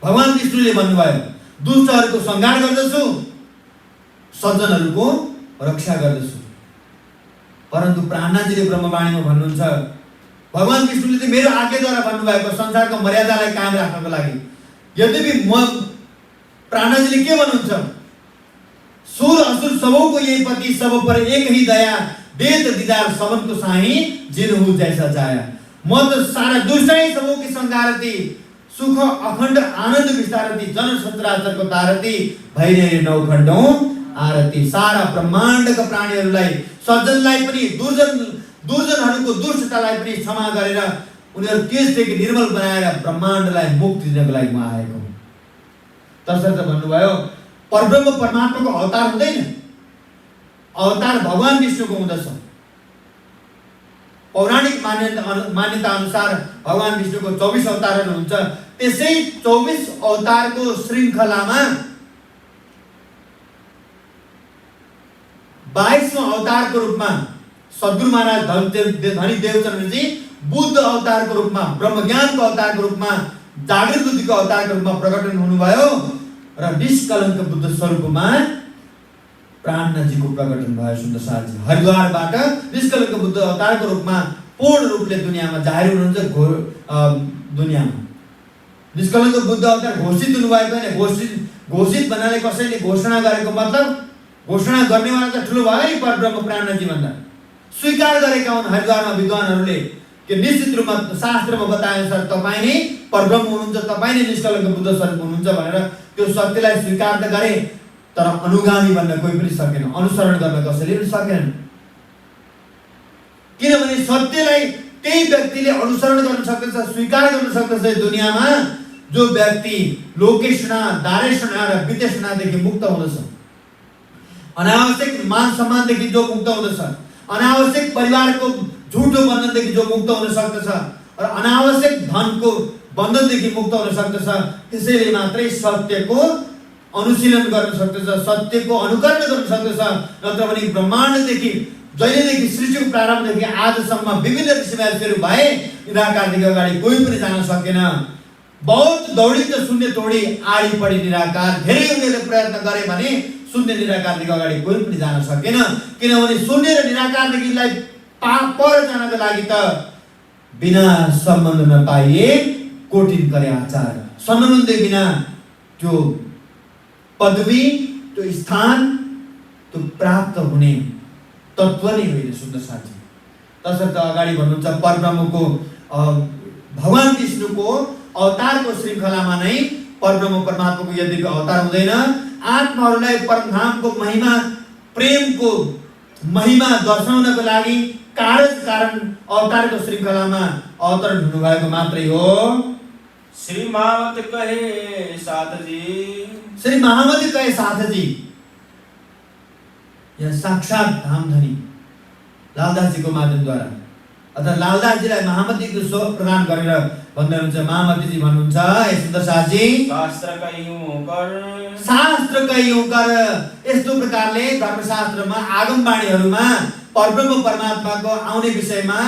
भगवान विष्णुले भन्नुभयो, दुष्टहरूको संहार गर्दछु, सज्जनहरूको रक्षा गर्दछु। परन्तु प्राणनाथजीले ब्रह्मवाणीमा भन्नुहुन्छ, भगवान विष्णुले चाहिँ मेरो आज्ञाद्वारा भन्नुभएको संसारको मर्यादालाई कायम राख्नको लागि। यद्यपि म प्राणनाथजीले के भन्नुहुन्छ, सुर असुर सबौको यही पति, सब पर एक ही दया, देत दीदार सबनको साही, जिनहु जैसा चाया। म त सारा दुष्टै सबौकी संगारती, सुख अखण्ड आनन्द विस्तारती, जन सचराचरको तारती, भैरय नौखण्डौं आरती। सारा ब्रह्माण्डका प्राणीहरूलाई, सज्जनलाई पनि, दुर्जनहरूको दुष्टतालाई पनि क्षमा गरेर उनीहरू त्यसदेखि निर्मल बनाएर ब्रह्माण्डलाई मुक्ति दिनको लागि म आएको हुँ। तसर्थ भन्नुभयो, परब्रह्म परमात्माको अवतार हुँदैन, अवतार भगवान विष्णुको हुँदछ। पौराणिक मान्यता अनुसार भगवान विष्णुको 24 अवतारहरू हुन्छ। त्यसै 24 अवतारको श्रृङ्खलामा 22औं अवतारको रूपमा सद्गुरु महाराज धनी देवचन्द्रजी बुद्ध अवतारको रूपमा, ब्रह्मज्ञानको अवतारको रूपमा, जागृत बुद्धिको अवतारको रूपमा प्रकटन हुनुभयो र निष्कलङ्क बुद्ध स्वरूपमा प्राणनाथजीको प्रकटन भयो। सुन्दर साथजी हरिद्वारबाट निष्कलङ्क बुद्ध अवतारको रूपमा पूर्ण रूपले दुनियाँमा जाहेर हुनुहुन्छ। दुनियाँमा निष्कलङ्क बुद्ध अवतार घोषित हुनुभएको होइन। घोषित भन्नाले कसैले घोषणा गरेको मतलब, घोषणा गर्नेवाला त ठुलो भयो नि परब्रह्म प्राणनाथजी भन्दा। स्वीकार गरेका हुन् हरिद्वारमा विद्वानहरूले कि निश्चित रूपमा शास्त्रमा बताए अनुसार तपाईँ नै परब्रह्म हुनुहुन्छ, तपाईँ नै निष्कलङ्क बुद्ध स्वरूप हुनुहुन्छ भनेर त्यो सत्यलाई स्वीकार त गरे, तर अनुगामी बन्न कोही पनि सकेन, अनुसरण गर्न कसैले पनि सकेन। किनभने सत्यलाई त्यही व्यक्तिले अनुसरण गर्न सक्दछ, स्वीकार गर्न सक्दछ। दुनियाँमा जो व्यक्ति लोकेशना, दारेशना र विदेशनादेखि मुक्त हुँदछ, अनावश्यक मान सम्मानदेखि जो मुक्त हुँदछ, अनावश्यक परिवारको झुटो बन्धनदेखि जो मुक्त हुन सक्दछ र अनावश्यक धनको बन्धनदेखि मुक्त हुन सक्दछ, त्यसैले मात्रै सत्यको अनुशीलन गर्न सक्दछ, सत्यको अनुकरण गर्न सक्दछ। नत्र भने ब्रह्माण्डदेखि जहिलेदेखि सृष्टिको प्रारम्भदेखि आजसम्म विभिन्न ऋषिमाहरू भए, निराकारदेखि अगाडि कोही पनि जान सकेन। बहुत दौडी त शून्य तोडी आडी पडी निराकार। धेरै उनीहरूले प्रयत्न गरे भने शून्य निराकारदेखि अगाडि कोही पनि जान सकेन। किनभने शून्य र निराकारदेखिलाई पर जानको लागि त बिना सम्बन्ध नपाइए कोटिन करे आचार। सम्बन्ध बिना त्यो पदवी, त्यो स्थान, त्यो प्राप्त हुने तत्त्व नै होइन। सुन्दर साथी तसर्थ अगाडि भन्नुहुन्छ परब्रह्मको भगवान विष्णुको अवतारको श्रृङ्खलामा नै परब्रह्म परमात्माको यद्यपि अवतार हुँदैन, आत्माहरूलाई परमधामको महिमा, प्रेमको महिमा दर्शाउनको लागि कारण अवतारको श्रृङ्खलामा अवतरण हुनुभएको मात्रै हो। श्री महामती कहे साथजी, श्री महामती कहे साथजी, यहाँ साक्षात धामधनी लालदासजीको माध्यमद्वारा अथवा लालदासजीलाई महामतीको स्व प्रदान गरेर भन्नुहुन्छ। महामतीजी भन्नुहुन्छ, हे सुन्दर साथजी, शास्त्रका यूं कर। यस्तो प्रकारले धर्मशास्त्रमा आगमवाणीहरूमा परब्रह्म परमात्माको आउने विषयमा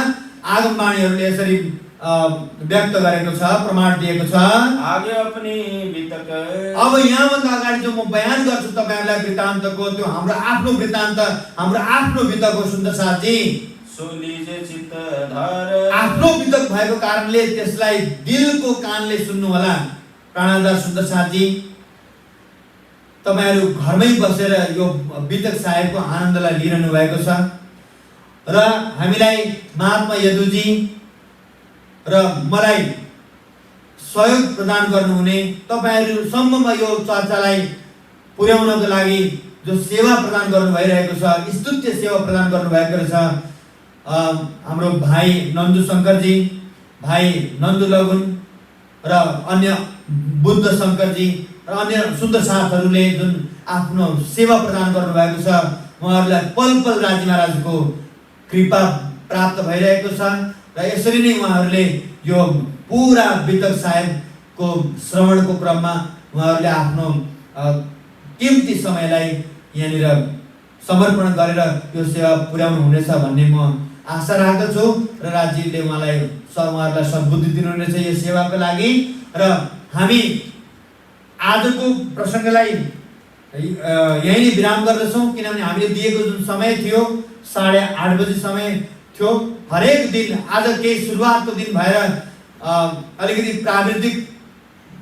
आगमवाणीहरूले यसरी व्यक्त गरेको छ, प्रमाण दिएको छ। आगे अपनी वितक, अब यहाँभन्दा अगाडि जो म बयान गर्छु तपाईहरुलाई वृत्तान्तको, त्यो हाम्रो आफ्नो वृत्तान्त, हाम्रो आफ्नो वितक हो। सुन्दर साथजी, आफ्नो वितक भएको कारणले त्यसलाई दिलको कानले सुन्नु होला। प्राणदास सुन्दर साथजी, तपाईहरु घरमै बसेर यो वितक साहेबको आनन्दलाई लिइरहनु भएको छ र हामीलाई महात्मा यदुजी र मलाई सहयोग प्रदान गर्नुहुने तपाईहरुसम्ममा यो चर्चालाई पुर्याउनको लागि जो सेवा प्रदान गर्नु भइरहेको छ, स्तुत्य सेवा प्रदान गर्नु भएको छ, हाम्रो भाइ नन्दु शंकरजी, भाइ नन्दु लगुन र अन्य बुद्ध शंकरजी र अन्य सुन्दर साथहरूले जुन आफ्नो सेवा प्रदान गर्नु भएको छ, उहाँहरूलाई पल पल राजी महाराजको कृपा प्राप्त भइरहेको छ र यसरी नै उहाँहरूले यो पुरा वितक साहेबको श्रवणको क्रममा उहाँहरूले आफ्नो कीमती समयलाई यहाँनिर समर्पण गरेर यो सेवा पुर्याउनु हुनेछ भन्ने म आशा राख्दछु र राज्यले उहाँहरूलाई सद्बुद्धि दिनुहुनेछ यो सेवाको लागि। र हामी आजको प्रसङ्गलाई यही नै विराम गर्दछौँ, किनभने हामीले दिएको जुन समय थियो 8:30 बजी समय थियो। हरेक दिन आज केही सुरुवातको दिन भएर अलिकति प्राविधिक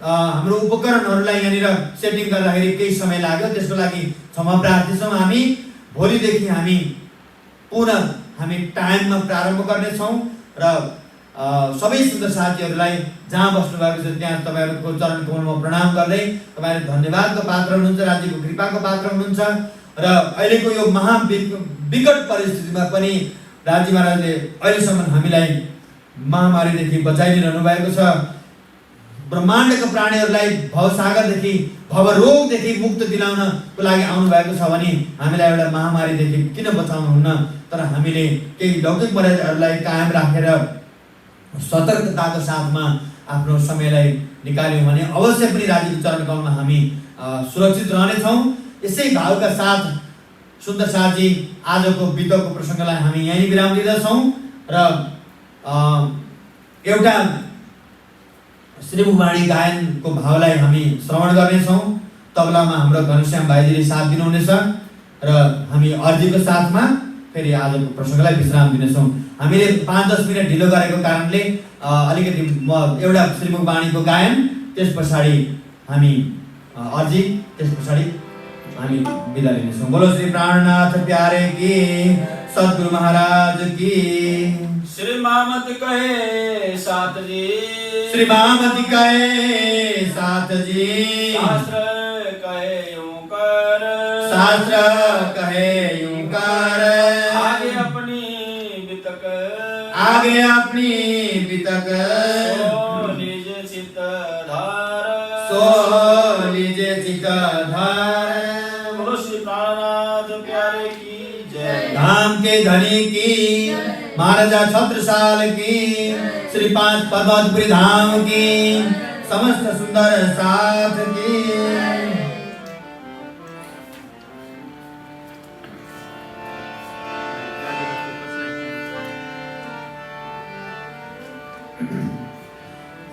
हाम्रो उपकरणहरूलाई यहाँनिर सेटिङ गर्दाखेरि केही समय लाग्यो, त्यसको लागि क्षमा प्रार्थी छौँ। हामी भोलिदेखि हामी पुनः टाइममा प्रारम्भ गर्नेछौँ र सबै सुन्दर साथीहरूलाई जहाँ बस्नुभएको छ त्यहाँ तपाईँहरूको चरण कमलमा प्रणाम गर्दै तपाईँहरू धन्यवादको पात्र हुनुहुन्छ, राज्यको कृपाको पात्र हुनुहुन्छ। र अहिलेको यो विकट परिस्थितिमा पनि राज्य महाराजले अहिलेसम्म हामीलाई महामारीदेखि बचाइदिनु भएको छ। ब्रह्माण्डका प्राणीहरूलाई भवसागरदेखि भवरोगदेखि मुक्त दिलाउनको लागि आउनुभएको छ भने हामीलाई एउटा महामारीदेखि किन बचाउनुहुन्न? तर हामीले केही लौकिक मर्यादाहरूलाई कायम राखेर सतर्कताको साथमा आफ्नो समयलाई निकाल्यौँ भने अवश्य पनि राज्यको चरण कमलमा हामी सुरक्षित रहनेछौँ। यसै भावका साथ सुन्दर साथी आजको वितकको प्रसङ्गलाई हामी यहीँ विराम दिँदछौँ र एउटा श्रीमुखवाणी गायनको भावलाई हामी श्रवण गर्नेछौँ। तबलामा हाम्रो घनश्याम भाइजीले साथ दिनुहुनेछ र हामी अर्जीको साथमा फेरि आजको प्रसङ्गलाई विश्राम दिनेछौँ। हामीले 5-10 मिनट ढिलो गरेको कारणले अलिकति एउटा श्रीमुखवाणीको गायन, त्यस पछाडि हामी अर्जी, त्यस पछाडि हामी बिदा लिनेछौँ। बोलो श्री प्राणनाथ प्यारे की, सद्गुरु महाराज की। श्री मामति कहे साथ जी, श्री मामति कहे साथ जी, शास्त्र कहे यूं कर, शास्त्र कहे यूं कर, आगे अपनी बितक, आगे अपनी बितक, सो लीजे चित्त धार, सो लीजे चित्त धार। बोलो श्री प्राणनाथ प्यारे की जय। धाम के धनी की, महाराजा छत्रसाल की, श्री 5 पर्वतपुरी धाम की, समस्त सुंदर साथ की।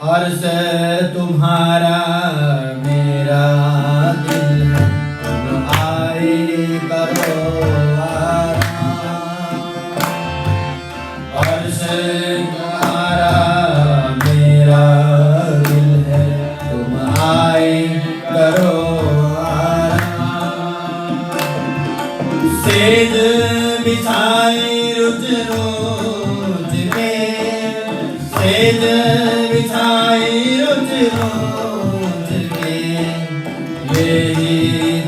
अर्श तुम्हारा मेरा दिल है, तुम आए करो आराम। अर्श तुम्हारा मेरा दिल है, तुम आए करो आराम। सेज बिछाए रुच रोज के, सेज बिछाए रुच रोज के, यही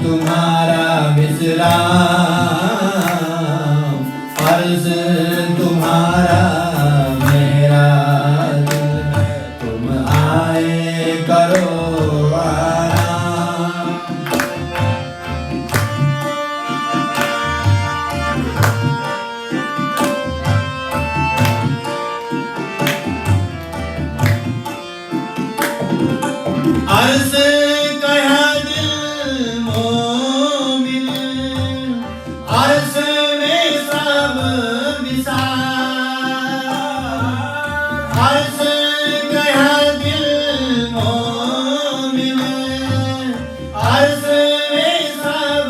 तुम्हारा विश्राम। अर्श तुम्हारा मेरा दिल है, तुम आए करो आराम। अर्श कहा दिल मोमिन, अर्श में सब विसार। अर्श कहा दिल मोमिन, अर्श में सब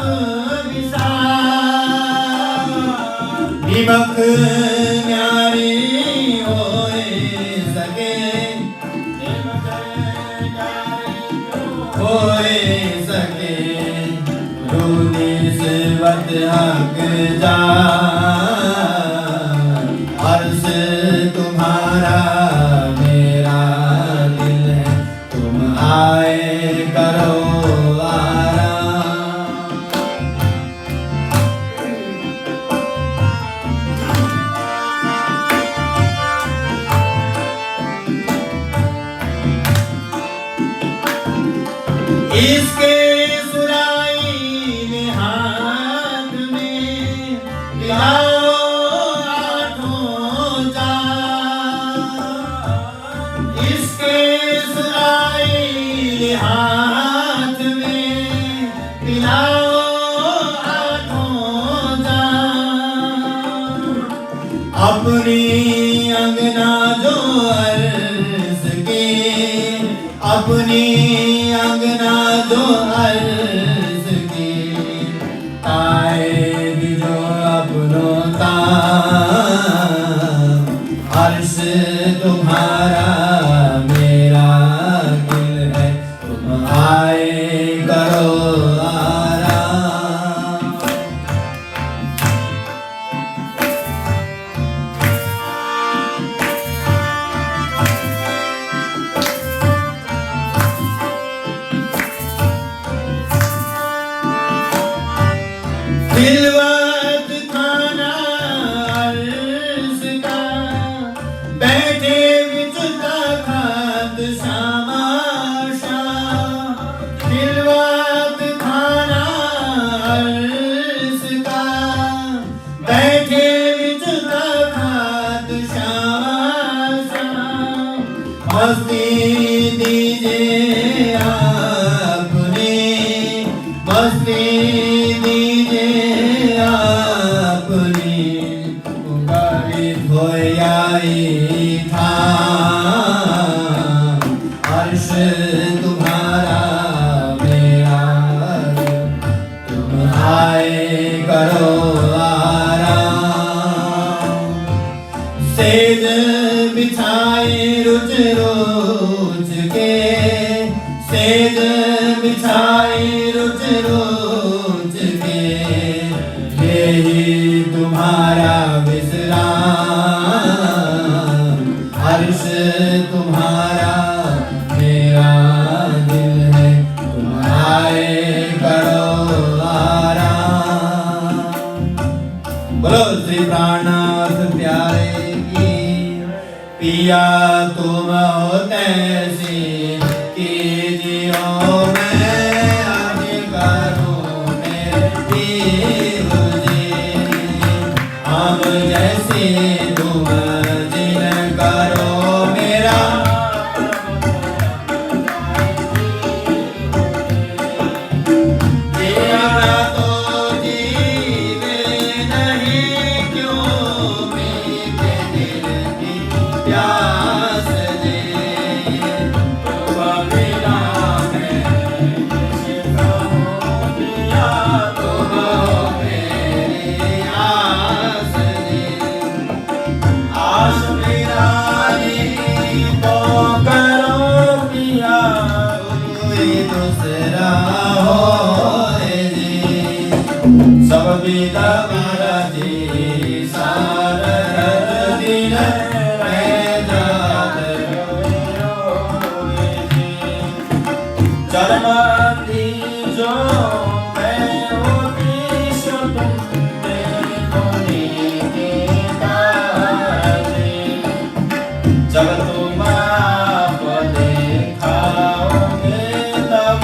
विसार। निमक न्यारी होए सके, होए सके, रूनी सिवत हक जा। अर्श तुम्हारा मेरा दिल है, तुम आए करो आराम। इसके सुराई में हाथ में मिलाओ अंगना जो अर्ज की, अपनी अंगना जो अर्ज की, आए भी जो अपनों ता, अर्श तुम्हारा मेरा दिल है, तुम आए करो आराम। दिलवत खाना अर्ज का, बैठे विचुता खात श्यामा श्याम। दिलवत खाना अर्ज का, बैठे विचुता खात श्यामा श्याम। मस्ती दीजिए आपने, मस्ती दीजिए आपने, उंगारी धोयाई था, अर्श तुम्हारा मेरा, तुम आए करो आराम। सेज बिछाए रुच रुच के, सेज बिछाए रुच रुच के, यही तुम्हारा विश्राम, अर्श तुम्हारा मेरा दिल है, तुम आए करो आराम। बोलो श्री प्राणनाथ प्यारे की, पिया तुम हो तैसी कीजियो, मैं आज करूं मेरी जी, हम जैसे तुम जिन करो मेरा, जीना तो जीवे नहीं क्यों मीठे दिल की प्यास जी, तुम बिना मैं किसे कहूं पिया, तुम हो मेरी आस जी। आस मेरी तो करो पिया, कोई दूसरा हो जी, सब विदा मारा जी, सारद दिन मैं जात रोए जी। जन्मती जो मैं होती सो तुम देखो नीति ताजी, जब तुम आप देखाओगे तब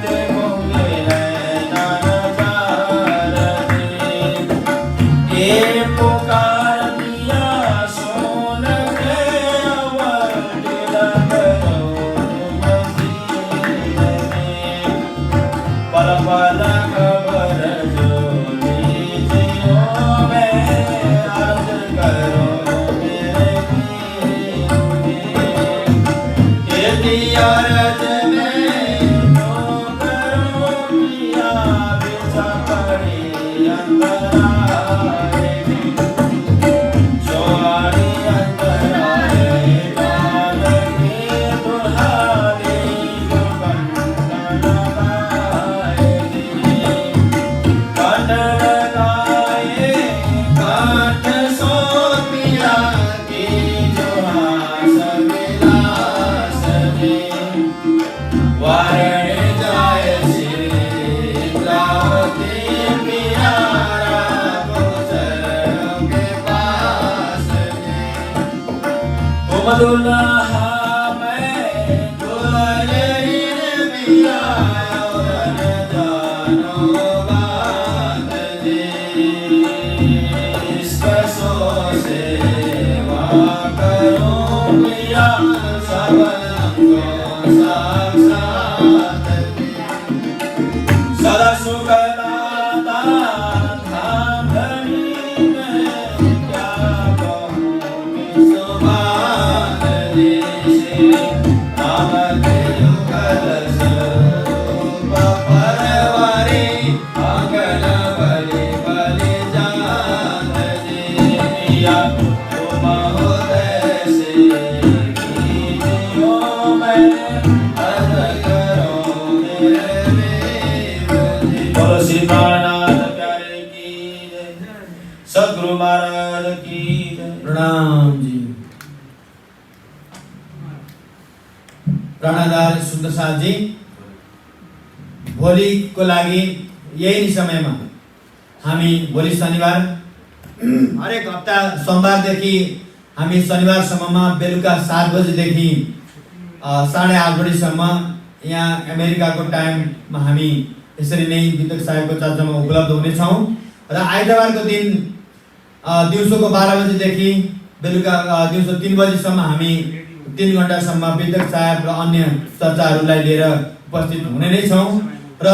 देखोगे नैना नजारती। ये पुकार दिया सुन के अवर दिल करो पल पल खबर जो लीजियो, मैं अर्ज करो मेरे ये दिया रज में जो करो पिया, बिछा पड़ी अंदर आएगी, जो आड़ी अंदर आएगा लगी दुल्हारी, जो कंगन लगाएगी, कंगन लगाए काट सो पिया की, जो हास विलास जी। वारण जाय शीलावती पियारा गोचरों के पास जी। तुम दुल्हा मैं दुल्हन पिया, और न जानो बात जी। इसका सो सेवा करूं पिया, सब अंगों साक्षात जी। सदा सुखदाता धाम धनी मैं क्या कहूँ प्राणाधार सुन्दर साथजी भोलिको लागि यही समयमा हामी भोलि शनिबार हरेक हप्ता सोमबारदेखि हामी शनिबारसम्ममा बेलुका 7 बजेदेखि 8:30 बजीसम्म यहाँ अमेरिकाको टाइममा हामी यसरी नै वितक साहेबको चर्चमा उपलब्ध हुनेछौँ र आइतबारको दिन दिउँसोको 12 बजेदेखि बेलुका दिउँसो 3 बजीसम्म हामी 3 घण्टासम्म वितक साहेब र अन्य चर्चाहरूलाई लिएर उपस्थित हुने नै छौँ र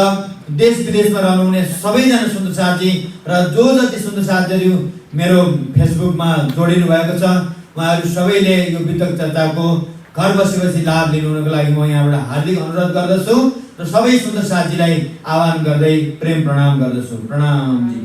देश विदेशमा रहनुहुने सबैजना सुन्दर साथी र जो जति सुन्दर साथीहरू मेरो फेसबुकमा जोडिनु भएको छ उहाँहरू सबैले यो वितक चर्चाको घर बसी लाभ लिनुको लागि म यहाँबाट हार्दिक अनुरोध गर्दछु र सबै सुन्दर साथीलाई आह्वान गर्दै प्रेम प्रणाम गर्दछु। प्रणाम जी।